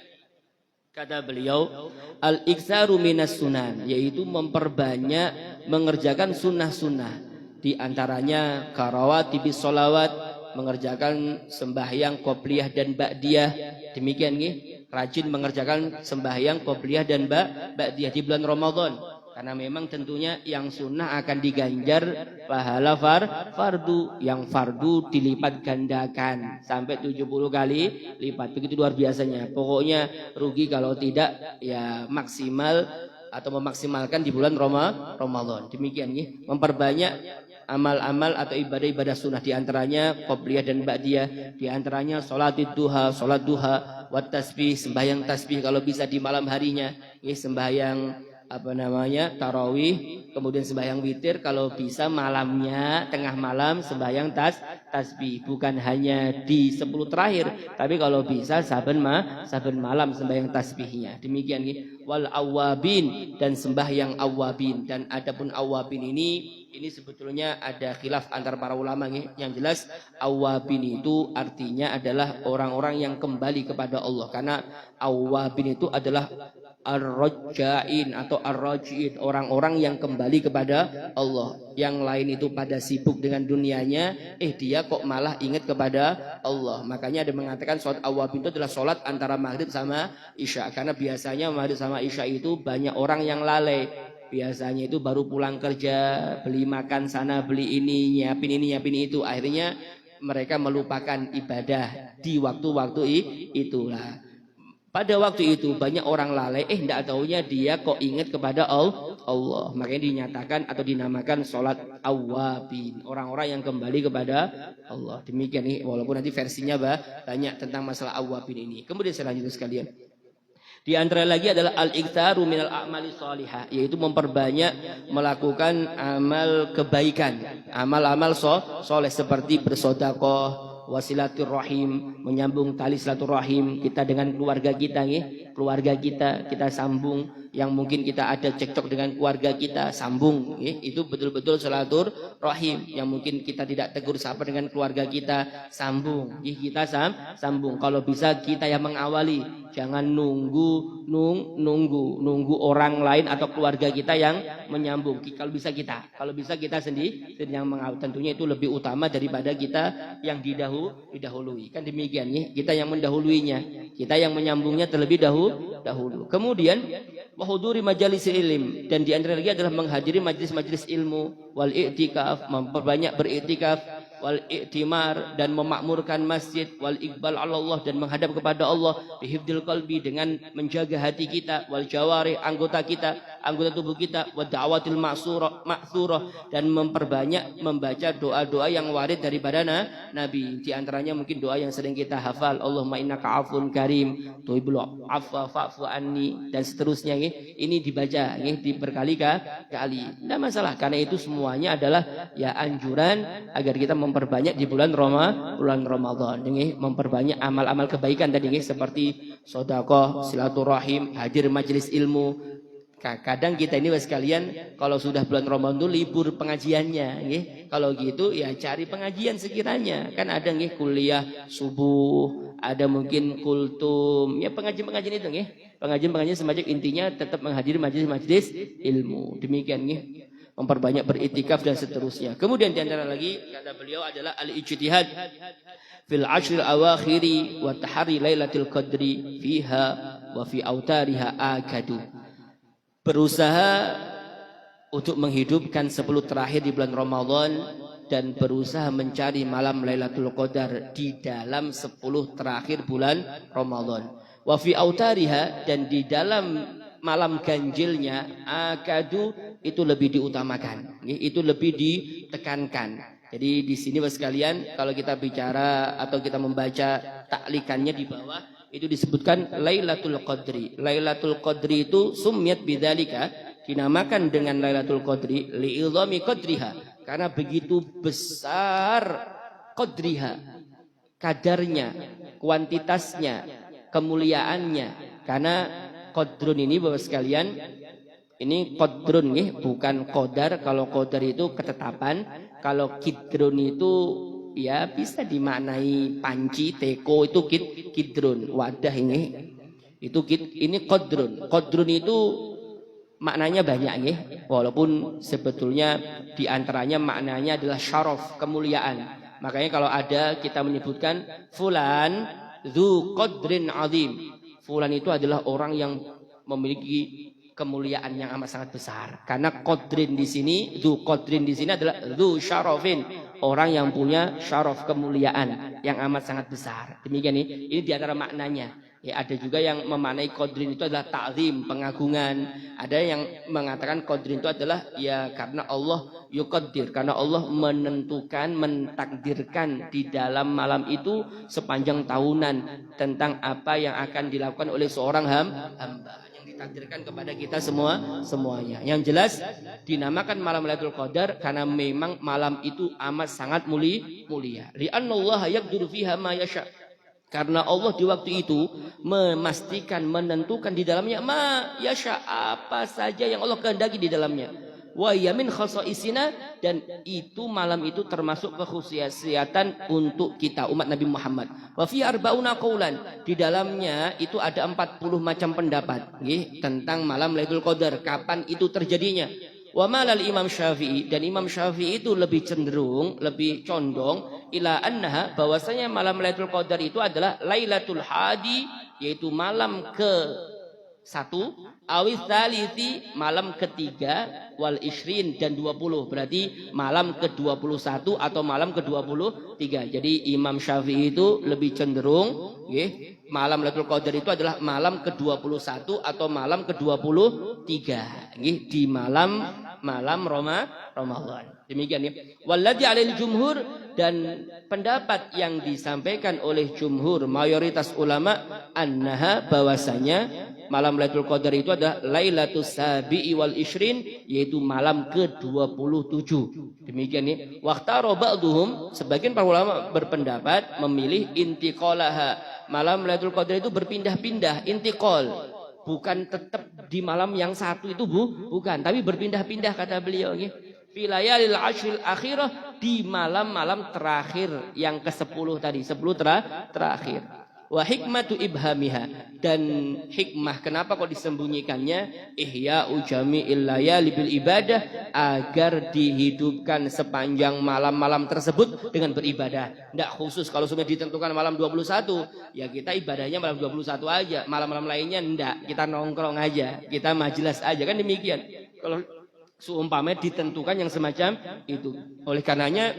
kata beliau al-iktsaru minas sunan, yaitu memperbanyak mengerjakan sunnah-sunnah. Di antaranya karawatibis sholawat, mengerjakan sembahyang qobliyah dan ba'diyah. Demikian rajin mengerjakan sembahyang qobliyah dan ba'diyah di bulan Ramadan, karena memang tentunya yang sunnah akan diganjar pahala fardu, yang fardu dilipat gandakan sampai 70 kali lipat. Begitu luar biasanya. Pokoknya rugi kalau tidak ya maksimal atau memaksimalkan di bulan Ramadan. Demikian memperbanyak amal-amal atau ibadah-ibadah sunnah, diantaranya qobliyah dan ba'diyah, diantaranya sholat duha, wat tasbih, sembahyang tasbih kalau bisa di malam harinya, sembahyang tarawih, kemudian sembahyang witir kalau bisa malamnya, tengah malam sembahyang tasbih, bukan hanya di 10 terakhir, tapi kalau bisa saben malam sembahyang tasbihnya. Demikian wal awabin, dan sembahyang awabin. Dan adapun awabin ini sebetulnya ada khilaf antar para ulama. Yang jelas awabin itu artinya adalah orang-orang yang kembali kepada Allah, karena awabin itu adalah ar-raja'in atau ar-raji'in, orang-orang yang kembali kepada Allah. Yang lain itu pada sibuk dengan dunianya, dia kok malah ingat kepada Allah. Makanya ada mengatakan sholat awabin itu adalah sholat antara maghrib sama isya, karena biasanya maghrib sama isya itu banyak orang yang lalai. Biasanya itu baru pulang kerja, beli makan sana, beli ini, nyiapin itu. Akhirnya mereka melupakan ibadah di waktu-waktu itulah. Pada waktu itu banyak orang lalai, tidak taunya dia kok ingat kepada Allah. Makanya dinyatakan atau dinamakan sholat awabin. Orang-orang yang kembali kepada Allah. Demikian nih, walaupun nanti versinya banyak tentang masalah awabin ini. Kemudian selanjutnya sekalian. Di antara lagi adalah al-iktsaru minal a'mali shalihah, yaitu memperbanyak melakukan amal kebaikan, amal-amal soleh seperti bersedekah, wasilaturrahim, menyambung tali silaturahim kita dengan keluarga kita, keluarga kita sambung. Yang mungkin kita ada cekcok dengan keluarga kita, sambung, itu betul-betul silaturahim. Yang mungkin kita tidak tegur sapa dengan keluarga kita, sambung, kita sambung. Kalau bisa kita yang mengawali, jangan nunggu orang lain atau keluarga kita yang menyambung. Kalau bisa kita sendiri yang mengawali. Tentunya itu lebih utama daripada kita yang didahului. Kan demikian, kita yang mendahuluinya, kita yang menyambungnya terlebih dahulu. Kemudian wahuduri majalis ilm, dan di antara lagi adalah menghadiri majlis-majlis ilmu, wal i'tikaf, memperbanyak beriktikaf, wal i'timar, dan memakmurkan masjid, wal iqbal ala Allah, dan menghadap kepada Allah, bihifdil qalbi, dengan menjaga hati kita, wal jawari, anggota tubuh kita, wa da'watil ma'thurah, dan memperbanyak membaca doa-doa yang warid daripada Nabi. Di antaranya mungkin doa yang sering kita hafal, Allahumma innaka afun karim, tuhibbul afwa fa'fu anni, dan seterusnya. Ini dibaca berkali-kali. Tidak masalah, karena itu semuanya adalah ya anjuran agar kita memperbanyak di bulan Ramadan. Memperbanyak amal-amal kebaikan tadi, seperti sedekah, silaturahim, hadir majelis ilmu. Kadang kita ini sekalian kalau sudah bulan Ramadan itu libur pengajiannya, kalau gitu ya cari pengajian sekiranya. Kan ada kuliah subuh, ada mungkin kultum, ya pengajian itu pengajian semacam, intinya tetap menghadiri majelis ilmu. Demikian memperbanyak beriktikaf dan seterusnya. Kemudian di antara lagi kata beliau adalah al-ijtihad fil ashril awakhiri wa tahari lailatul qadri fiha wa fi autariha akadu. Berusaha untuk menghidupkan 10 terakhir di bulan Ramadan dan berusaha mencari malam Lailatul Qadar di dalam 10 terakhir bulan Ramadan. Wa fi autariha, dan di dalam malam ganjilnya, akadu, itu lebih diutamakan, itu lebih ditekankan. Jadi di sini sekalian kalau kita bicara atau kita membaca taklikannya di bawah itu disebutkan Lailatul Qadri. Lailatul Qadri itu summiyat bidzalika, dinamakan dengan Lailatul Qadri li'idhami qadriha, karena begitu besar qadriha, kadarnya, kuantitasnya, kemuliaannya. Karena qadrun ini Bapak sekalian, ini qadrun bukan qadar. Kalau qadar itu ketetapan, kalau kidrun itu ya bisa dimaknai panci, teko, itu kidrun, wadah ini. Itu ini qadrun. Qadrun itu maknanya banyak walaupun sebetulnya diantaranya maknanya adalah syaraf, kemuliaan. Makanya kalau ada kita menyebutkan fulan dzu qadrin azim, fulan itu adalah orang yang memiliki kemuliaan yang amat sangat besar. Karena qadrin di sini, dzu qadrin di sini adalah dzu syarafin, orang yang punya syaraf, kemuliaan yang amat sangat besar. Demikian ini di antara maknanya. Ya, ada juga yang memaknai qadrin itu adalah ta'zim, pengagungan. Ada yang mengatakan qadrin itu adalah ya karena Allah yuqaddir, karena Allah menentukan, mentakdirkan di dalam malam itu sepanjang tahunan tentang apa yang akan dilakukan oleh seorang hamba yang ditakdirkan kepada kita semuanya. Yang jelas dinamakan malam Lailatul Qadar karena memang malam itu amat sangat mulia. Li'annallaha yaqdiru fiha ma yasha'. Karena Allah di waktu itu memastikan, menentukan di dalamnya ma yasha, apa saja yang Allah kehendaki di dalamnya. Wa yamin khasaisina, dan itu malam itu termasuk kekhususiyatan untuk kita umat Nabi Muhammad. Wa fi arba'una qaulan, di dalamnya itu ada 40 macam pendapat tentang malam Lailatul Qadar, kapan itu terjadinya. Wa malal Imam Syafi'i, dan Imam Syafi'i itu lebih cenderung, lebih condong ila annaha, bahwasanya malam Lailatul Qadar itu adalah Lailatul Hadi, yaitu malam ke-1 awis tsalisi malam ketiga, wal ishrin dan 20, berarti malam ke-21 atau malam ke-23. Jadi Imam Syafi'i itu lebih cenderung malam Lailatul Qadar itu adalah malam ke-21 atau malam ke-23 di malam Ramadan. Demikian ya. Walladzi 'alail jumhur, dan pendapat yang disampaikan oleh jumhur mayoritas ulama annaha, bahwasanya malam Lailatul Qadar itu adalah Lailatus Sabi'i wal Ishrin, yaitu malam ke-27. Demikian ya. Waqtara ba'dhum, sebagian para ulama berpendapat memilih intiqalaha, malam Lailatul Qadar itu berpindah-pindah, intiqal. Bukan tetap di malam yang satu itu bukan, tapi berpindah-pindah kata beliau ya. Fi layalil ashril akhirah, di malam-malam terakhir yang ke-10 tadi, 10 terakhir. Wa hikmatu ibhamiha, dan hikmah kenapa kok disembunyikannya, ihya'u jami'il layali bil ibadah, agar dihidupkan sepanjang malam-malam tersebut dengan beribadah. Tidak khusus kalau sudah ditentukan malam 21 ya kita ibadahnya malam 21 aja, malam-malam lainnya enggak, kita nongkrong aja, kita majelis aja, kan demikian. Kalau seumpamanya ditentukan yang semacam itu, oleh karenanya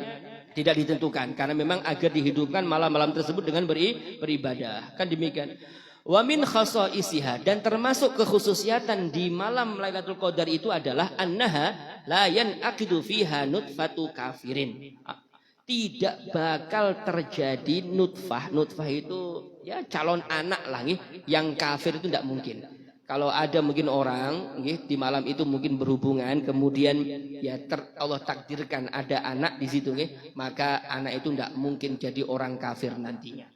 tidak ditentukan, karena memang agar dihidupkan malam-malam tersebut dengan beribadah, kan demikian. Wa min khasaisiha, dan termasuk kekhususiatan di malam Lailatul Qadar itu adalah annaha la yanaqidu fiha nutfatu kafirin. Tidak bakal terjadi nutfah. Nutfah itu ya calon anak lah yang kafir itu tidak mungkin. Kalau ada mungkin orang di malam itu mungkin berhubungan, kemudian ya Allah takdirkan ada anak di situ, maka anak itu tidak mungkin jadi orang kafir nantinya.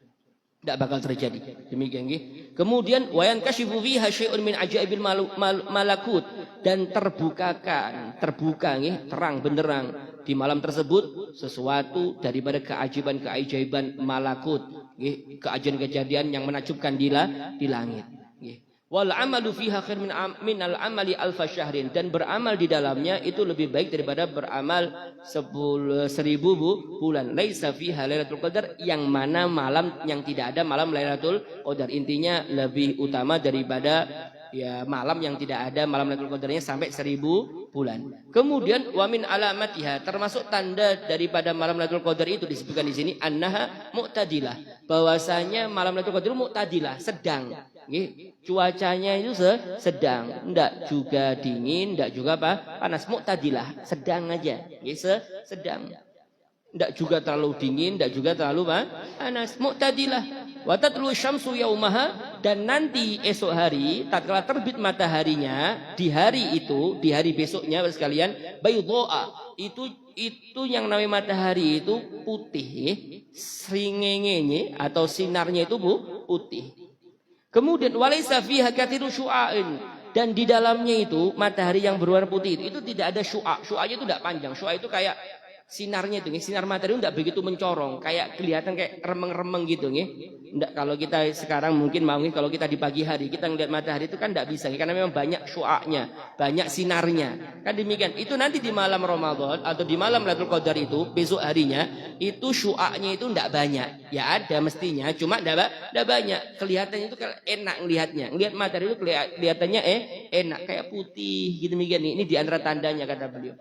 Tidak bakal terjadi. Demikian. Kemudian wayan kasyifu fiha syai'un min ajaibil malakut, dan terbuka terang benderang di malam tersebut sesuatu daripada keajaiban malakut, kejadian yang menakjubkan di langit. Wal amalu fiha khair min al amali alfa syahrin, dan beramal di dalamnya itu lebih baik daripada beramal 1000 bulan. Laisa fiha Lailatul Qadar, yang mana malam yang tidak ada malam Lailatul Qadar. Intinya lebih utama daripada ya malam yang tidak ada malam Lailatul Qadarnya sampai 1000 bulan. Kemudian wa min alamatiha, termasuk tanda daripada malam Lailatul Qadar itu disebutkan di sini annaha mu'tadilah, bahwasanya malam Lailatul Qadar mu'tadilah, sedang. Cuacanya itu sedang, tidak juga dingin, tidak juga panas, mu'tadilah, sedang aja, sedang, tidak juga terlalu dingin, tidak juga terlalu panas, mu'tadilah. Wa tatlu syamsu yaumaha, dan nanti esok hari tatkala terbit mataharinya di hari itu, di hari besoknya sekalian, baydha'a, itu yang namanya matahari itu putih, sringengenye atau sinarnya itu putih. Kemudian walaisa fiha katsiru syu'ain, dan di dalamnya itu matahari yang berwarna putih itu tidak ada syu'a. Syu'anya itu tidak panjang. Syu'a itu kayak sinarnya itu, sinar matahari itu tidak begitu mencorong, kayak kelihatan kayak remeng-remeng gitu, Enggak, kalau kita sekarang mungkin mau kalau kita di pagi hari kita ngelihat matahari itu kan tidak bisa, karena memang banyak syu'anya, banyak sinarnya. Kan demikian. Itu nanti di malam Ramadan atau di malam Lailatul Qadar itu besok harinya itu syu'anya itu tidak banyak. Ya ada mestinya, cuma tidak banyak. Kelihatannya itu enak ngelihatnya. Ngelihat matahari itu kelihatannya enak, kayak putih gitu demikian. Ini di antara tandanya kata beliau.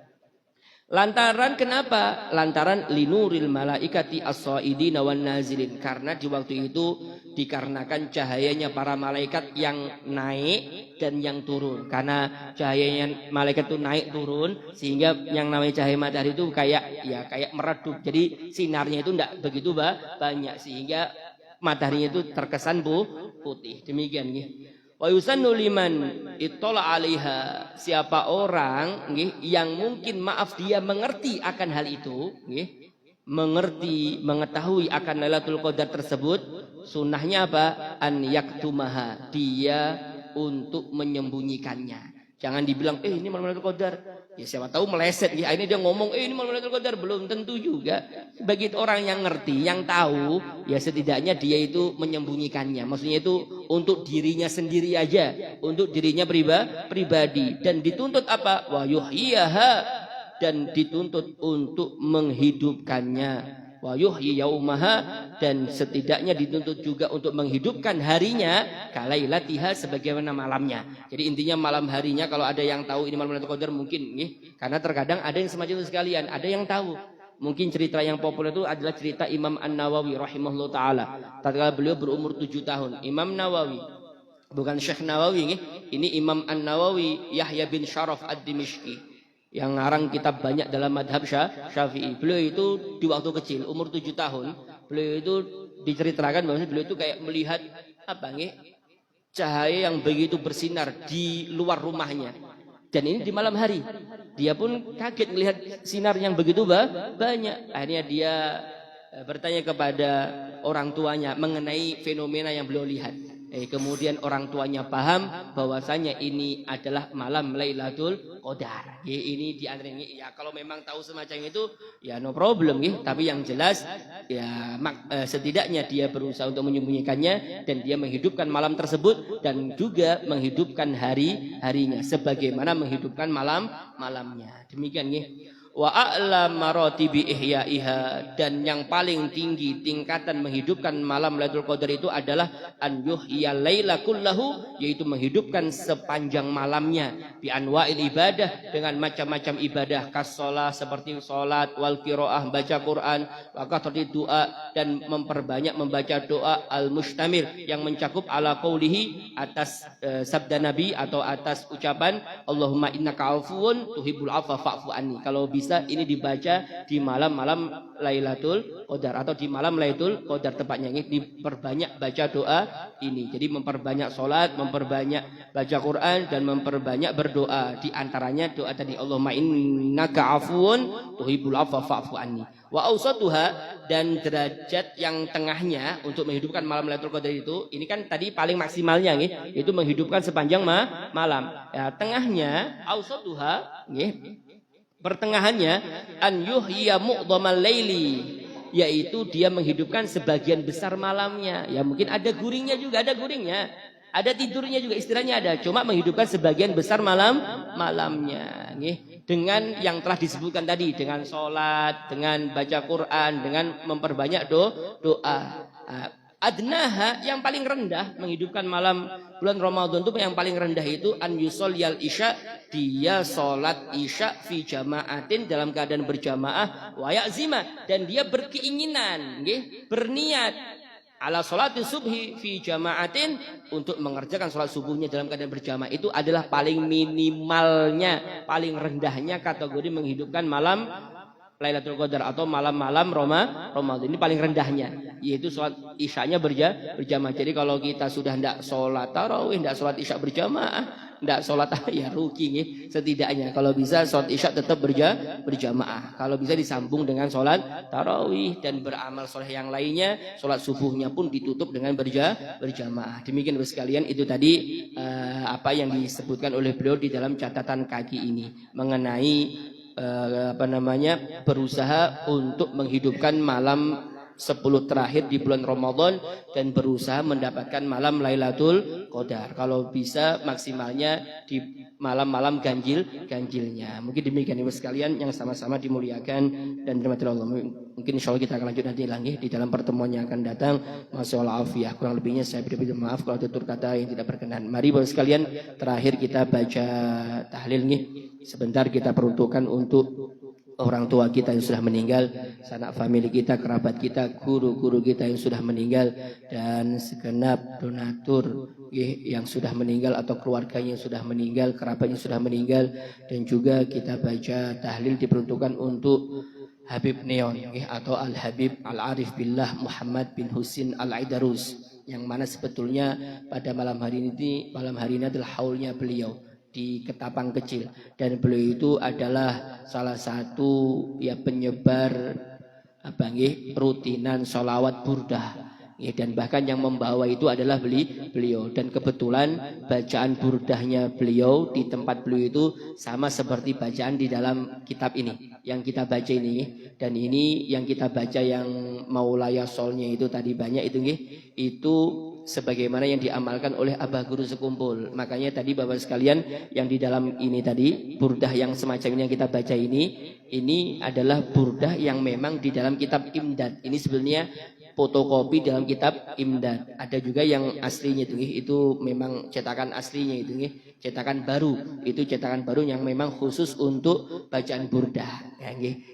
Lantaran kenapa? Lantaran linuril malaikati as-saidina wan nazilin, karena di waktu itu dikarenakan cahayanya para malaikat yang naik dan yang turun. Karena cahayanya malaikat itu naik turun, sehingga yang namanya cahaya matahari itu kayak meredup. Jadi sinarnya itu tidak begitu banyak, sehingga mataharinya itu terkesan putih. Demikian wa yusannu liman ittala 'alaiha, siapa orang yang mungkin dia mengerti akan hal itu, mengetahui akan Lailatul Qadar tersebut, sunnahnya apa? An yaktumaha, dia untuk menyembunyikannya. Jangan dibilang ini malam Lailatul Qadar. Ya siapa tahu meleset, akhirnya dia ngomong ini malam Lailatul Qadar, belum tentu juga. Bagi orang yang ngerti, yang tahu, ya setidaknya dia itu menyembunyikannya. Maksudnya itu untuk dirinya sendiri aja, untuk dirinya pribadi, dan dituntut apa? Wa yuhyiha, dan dituntut untuk menghidupkannya. wa yuhyi yaumaha, dan setidaknya dituntut juga untuk menghidupkan harinya kalailatiha, sebagaimana malamnya. Jadi intinya malam harinya, kalau ada yang tahu ini malam Lailatul Qadar mungkin nih, karena terkadang ada yang semacam itu sekalian, ada yang tahu. Mungkin cerita yang populer itu adalah cerita Imam An-Nawawi rahimahullah taala. Tatkala beliau berumur 7 tahun, Imam Nawawi, bukan Syekh Nawawi, ini Imam An-Nawawi Yahya bin Syaraf Ad-Dimishqi, yang ngarang kitab banyak dalam madhab Syafi'i. Beliau itu di waktu kecil, umur 7 tahun, beliau itu diceritakan bahwa beliau itu kayak melihat cahaya yang begitu bersinar di luar rumahnya. Dan ini di malam hari. Dia pun kaget melihat sinar yang begitu banyak. Akhirnya dia bertanya kepada orang tuanya mengenai fenomena yang beliau lihat. Kemudian orang tuanya paham bahwasanya ini adalah malam Lailatul Qadar. Ini di antara ini, ya kalau memang tahu semacam itu ya no problem, tapi yang jelas ya setidaknya dia berusaha untuk menyembunyikannya, dan dia menghidupkan malam tersebut dan juga menghidupkan harinya sebagaimana menghidupkan malamnya. Demikian wa a'la maratibi ihyaiha, dan yang paling tinggi tingkatan menghidupkan malam Lailatul Qadar itu adalah an yuhya laila kullahu, yaitu menghidupkan sepanjang malamnya bi anwa'il ibadah, dengan macam-macam ibadah, kas-shalah seperti salat, wal qiraah baca Quran, wa kathrati doa, dan memperbanyak membaca doa al mustamil yang mencakup ala qaulihi, atas sabda Nabi atau atas ucapan Allahumma innaka afuwun tuhibbul afwa fa'fu anni. Kalau bisa ini dibaca di malam-malam Lailatul Qadar atau di malam Lailatul Qadar tepatnya, ini diperbanyak baca doa ini. Jadi memperbanyak sholat, memperbanyak baca Quran, dan memperbanyak berdoa. Di antaranya doa tadi, Allahumma innaka afuwun tuhibbul afwa fa'fu anni. Wa awsatuha, dan derajat yang tengahnya untuk menghidupkan malam Lailatul Qadar itu, ini kan tadi paling maksimalnya itu menghidupkan sepanjang malam. Ya, tengahnya awsatuha pertengahannya an yuhya mu'dhamal laili, yaitu dia menghidupkan sebagian besar malamnya. Ya mungkin ada guringnya juga, ada guringnya, ada tidurnya juga, istilahnya ada, cuma menghidupkan sebagian besar malamnya dengan yang telah disebutkan tadi, dengan sholat, dengan baca Quran, dengan memperbanyak doa. Adnaha, yang paling rendah menghidupkan malam bulan Ramadan itu, yang paling rendah itu an yusalliyal isya, dia sholat isya fi jama'atin, dalam keadaan berjamaah, wa ya'zima, dan dia berkeinginan berniat ala sholati subhi fi jama'atin, untuk mengerjakan sholat subuhnya dalam keadaan berjamaah. Itu adalah paling minimalnya, paling rendahnya kategori menghidupkan malam Lailatul Qadar atau malam-malam Ramadan. Ini paling rendahnya, yaitu sholat isyanya berjamaah. Jadi kalau kita sudah tidak sholat tarawih, tidak sholat isya berjamaah, tidak sholat ya rugi setidaknya. Kalau bisa sholat isya tetap berjamaah. Kalau bisa disambung dengan sholat tarawih dan beramal soleh yang lainnya, sholat subuhnya pun ditutup dengan berjamaah. Demikian sekalian, itu tadi apa yang disebutkan oleh beliau di dalam catatan kaki ini mengenai berusaha untuk menghidupkan malam 10 terakhir di bulan Ramadan dan berusaha mendapatkan malam Lailatul Qadar. Kalau bisa maksimalnya di malam-malam ganjilnya. Mungkin demikian ibu sekalian yang sama-sama dimuliakan dan dirahmati Allah. Mungkin insya Allah kita akan lanjut nanti lagi di dalam pertemuan yang akan datang. Masyaallah afiyah. Kurang lebihnya saya beri maaf kalau tutur kata yang tidak berkenan. Mari ibu sekalian, terakhir kita baca tahlil nih. Sebentar kita peruntukkan untuk orang tua kita yang sudah meninggal, sanak famili kita, kerabat kita, guru-guru kita yang sudah meninggal, dan segenap donatur yang sudah meninggal atau keluarganya yang sudah meninggal, kerabatnya yang sudah meninggal. Dan juga kita baca tahlil diperuntukkan untuk Habib Neon atau Al-Habib Al-Arif Billah Muhammad bin Husin Al-Aidarus, yang mana sebetulnya pada malam hari ini adalah haulnya beliau di Ketapang Kecil, dan beliau itu adalah salah satu penyebar rutinan sholawat burdah, dan bahkan yang membawa itu adalah beliau. Dan kebetulan bacaan burdahnya beliau di tempat beliau itu sama seperti bacaan di dalam kitab ini yang kita baca ini. Dan ini yang kita baca yang Maulaya Solnya itu tadi banyak itu sebagaimana yang diamalkan oleh abah guru sekumpul. Makanya tadi Bapak sekalian yang di dalam ini tadi burdah yang semacam ini yang kita baca ini adalah burdah yang memang di dalam kitab Imdad. Ini sebenarnya fotokopi dalam kitab Imdad. Ada juga yang aslinya itu memang cetakan aslinya itu cetakan baru. Itu cetakan baru yang memang khusus untuk bacaan burdah. Ya,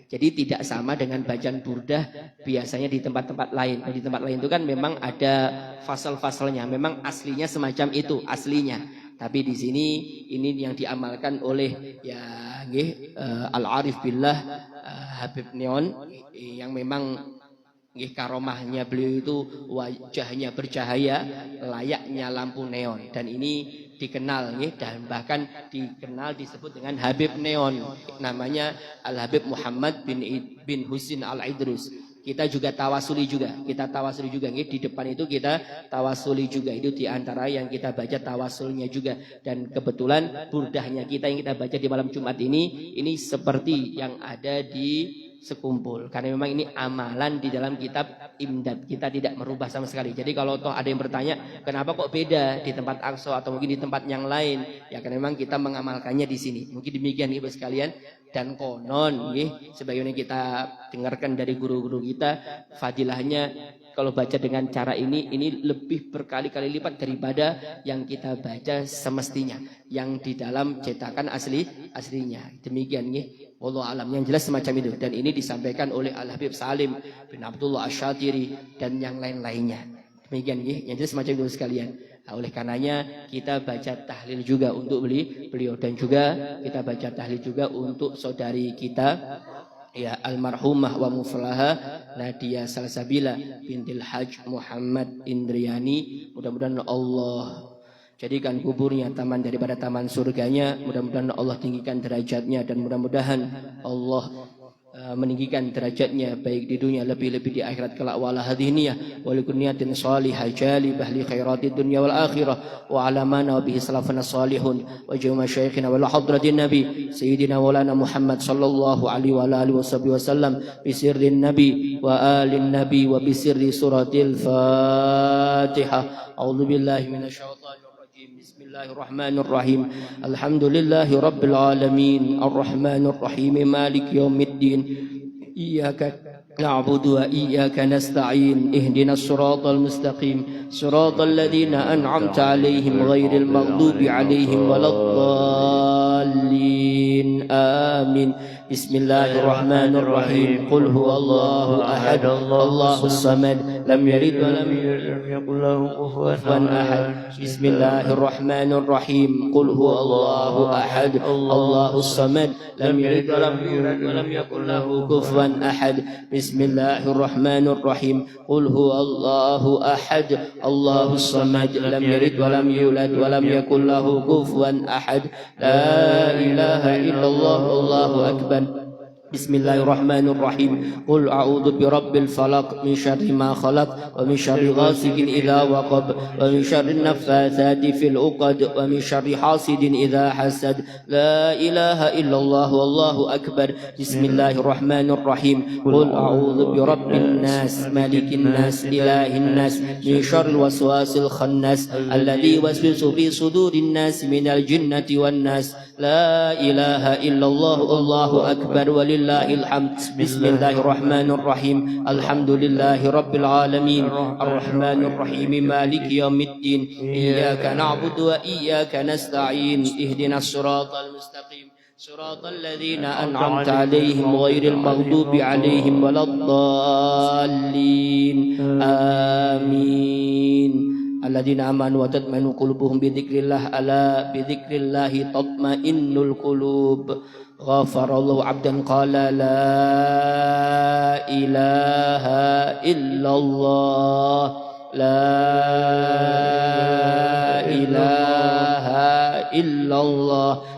jadi tidak sama dengan bacaan burdah biasanya di tempat-tempat lain. Di tempat lain itu kan memang ada fasal-fasalnya. Memang aslinya semacam itu aslinya. Tapi di sini ini yang diamalkan oleh ya Al-Arif Billah Habib Neon yang memang karomahnya beliau itu wajahnya bercahaya layaknya lampu neon, dan ini dikenal dan bahkan dikenal disebut dengan Habib Neon, namanya Al Habib Muhammad bin Husin Al Idrus. Kita juga tawasuli juga, di depan itu kita tawasuli juga, itu diantara yang kita baca tawasulnya juga. Dan kebetulan burdahnya kita yang kita baca di malam Jumat ini seperti yang ada di sekumpul, karena memang ini amalan di dalam kitab Imdad, kita tidak merubah sama sekali. Jadi kalau toh ada yang bertanya kenapa kok beda di tempat Aqsa atau mungkin di tempat yang lain, ya karena memang kita mengamalkannya di sini. Mungkin demikian ibu sekalian. Dan konon sebagaimana kita dengarkan dari guru-guru kita, fadilahnya kalau baca dengan cara ini lebih berkali-kali lipat daripada yang kita baca semestinya yang di dalam cetakan aslinya. Demikian wallahu alam, yang jelas semacam itu. Dan ini disampaikan oleh Al Habib Salim bin Abdullah Asy-Syatiri dan yang lain-lainnya. Demikian yang jelas semacam itu sekalian. Nah, oleh karenanya kita baca tahlil juga untuk beliau, dan juga kita baca tahlil juga untuk saudari kita ya almarhumah wa muflaha Nadia Salsabila bintil Haj Muhammad Indriani. Mudah-mudahan Allah jadikan kuburnya taman daripada taman surganya. Mudah-mudahan Allah tinggikan derajatnya, dan mudah-mudahan Allah meninggikan derajatnya baik di dunia lebih-lebih di akhirat kelak. Wala hadhiniyah wa likunniyatin salihah jalibah li khairatid dunya wal akhirah wa ala ma na bihi salafana salihun wa jama syaikhina wal hadratin nabi sayyidina maulana Muhammad sallallahu alaihi wa alihi wasallam bi sirrin nabi wa alin nabi wa bi sirri suratil Fatihah. A'udzu billahi minasyaitonir rajim. Bismillahirrahmanirrahim. Alhamdulillahi rabbil alamin arrahmanir rahim maliki yaumiddin iyyaka na'budu wa iyyaka nasta'in ihdinas siratal mustaqim siratal ladzina an'amta 'alaihim ghairil maghdubi 'alaihim waladdallin amin. Bismillahirrahmanirrahim. Qul huwallahu ahad Allahus samad lam yalid wa lam yakul lahu kufuwan ahad. Bismillahirrahmanirrahim. Qul huwallahu ahad Allahus samad lam yalid wa lam yulad wa lam yakul lahu kufuwan ahad. Bismillahirrahmanirrahim. Qul huwallahu ahad Allahus samad lam yalid wa lam yulad wa lam yakul lahu kufuwan ahad. La ilaha illallah Allahu akbar. Bismillahirrahmanirrahim. Qul a'udzu birabbil falaq min syarri ma khalaq wa min syarri ghasiqin idza waqab wa min syarri naffatsati fil 'uqad wa min syarri hasidin idza hasad. La ilaha illallah wallahu akbar. Bismillahirrahmanirrahim. Qul a'udzu birabbin nas malikin nas ilahin nas min syarril waswasil khannas alladzi yuwaswisu fi sudurin nas minal jinnati wan nas. La ilaha illallah Allahu akbar walillahil hamd. Bismillahirrahmanirrahim. Alhamdulillahi rabbil alamin arrahmanir rahim maliki yaumiddin iyyaka na'budu wa iyyaka nasta'in ihdinas siratal mustaqim siratal ladzina an'amta 'alaihim ghairil maghdubi 'alaihim waladdallin amin. Alladzina amanu wa tatma'innu qulubuhum bi dzikrillah ala bi dzikrillah tatma'innul qulub. Ghafarallahu 'abdan qala la ilaha illallah la ilaha illallah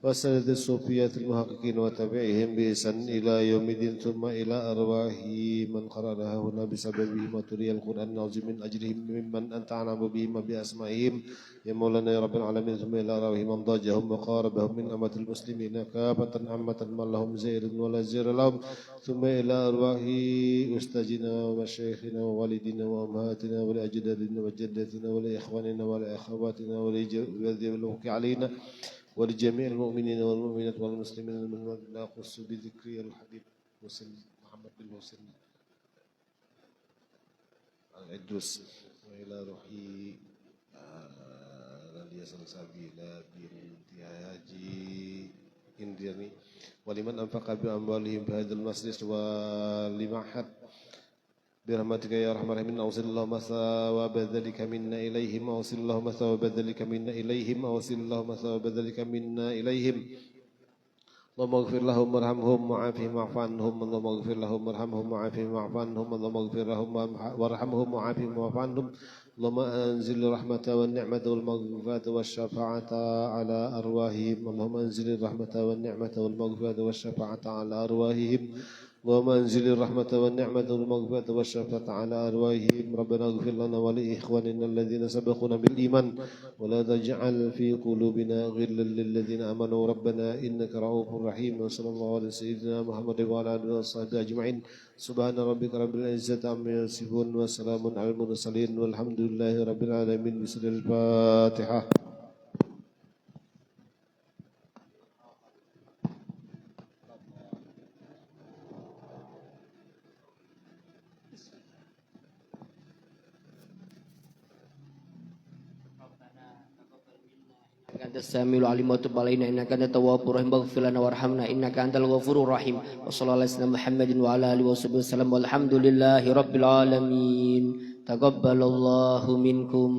وسند الصوفية المحققين وتابعهم بإحسان إلى يوم الدين ثم إلى أرواح من قرأها هنا بسببهم وتري القرآن العظيم من أجرهم ممن أنت أنعم بهم وبأسمائهم يا مولانا يا رب العالمين ثم إلى أرواح من ضاجهم وقاربهم من أمة المسلمين كافة عامة ما لهم زير ولا زير لهم ثم إلى أرواح أستاذنا ومشايخنا ووالدنا وأمهاتنا ولأجدادنا وجداتنا ولإخواننا ولأخواتنا ولذي علينا ولجميع المؤمنين والمؤمنات والمسلمين من نقص بذكر الحبيب محمد بن محسن العدوس وإلى روحي Nadia Salsabila binti Haji Indiani waliman anfaqa bi amwalihim bi hadzal masjid wa limahad برحمتك يا ارحم الراحمين اوصل اللهم ثواب ذلك منا اليهم اوصل اللهم ثواب ذلك منا اليهم اوصل اللهم ثواب ذلك منا اليهم اللهم اغفر لهم وارحمهم وعافهم واعف عنهم اللهم اغفر لهم وارحمهم وعافهم واعف عنهم اللهم اغفر لهم وارحمهم وعافهم واعف عنهم اللهم انزل الرحمة والنعمة والمغفرة والشفاعة على أرواحهم اللهم انزل الرحمة والنعمة والمغفرة والشفاعة على أرواحهم اللهم انزل الرحمة والنعمة والمغفرة والشفاعة على أرواحهم ربنا اغفر لنا ولإخواننا الذين سبقونا بالإيمان ولا تجعل في قلوبنا غلا للذين آمنوا ربنا إنك رؤوف رحيم وصلى الله على سيدنا محمد وعلى آله وصحبه أجمعين سبحان ربك رب العزة عما يصفون وسلام على المرسلين والحمد لله رب العالمين بسم الفاتحة. أنت السميع العليم وتب علينا إنك أنت التواب الرحيم واغفر لنا وارحمنا إنك أنت الغفور الرحيم وصلى الله على سيدنا محمد وعلى آله وصحبه وسلم والحمد لله رب العالمين تقبل الله منكم.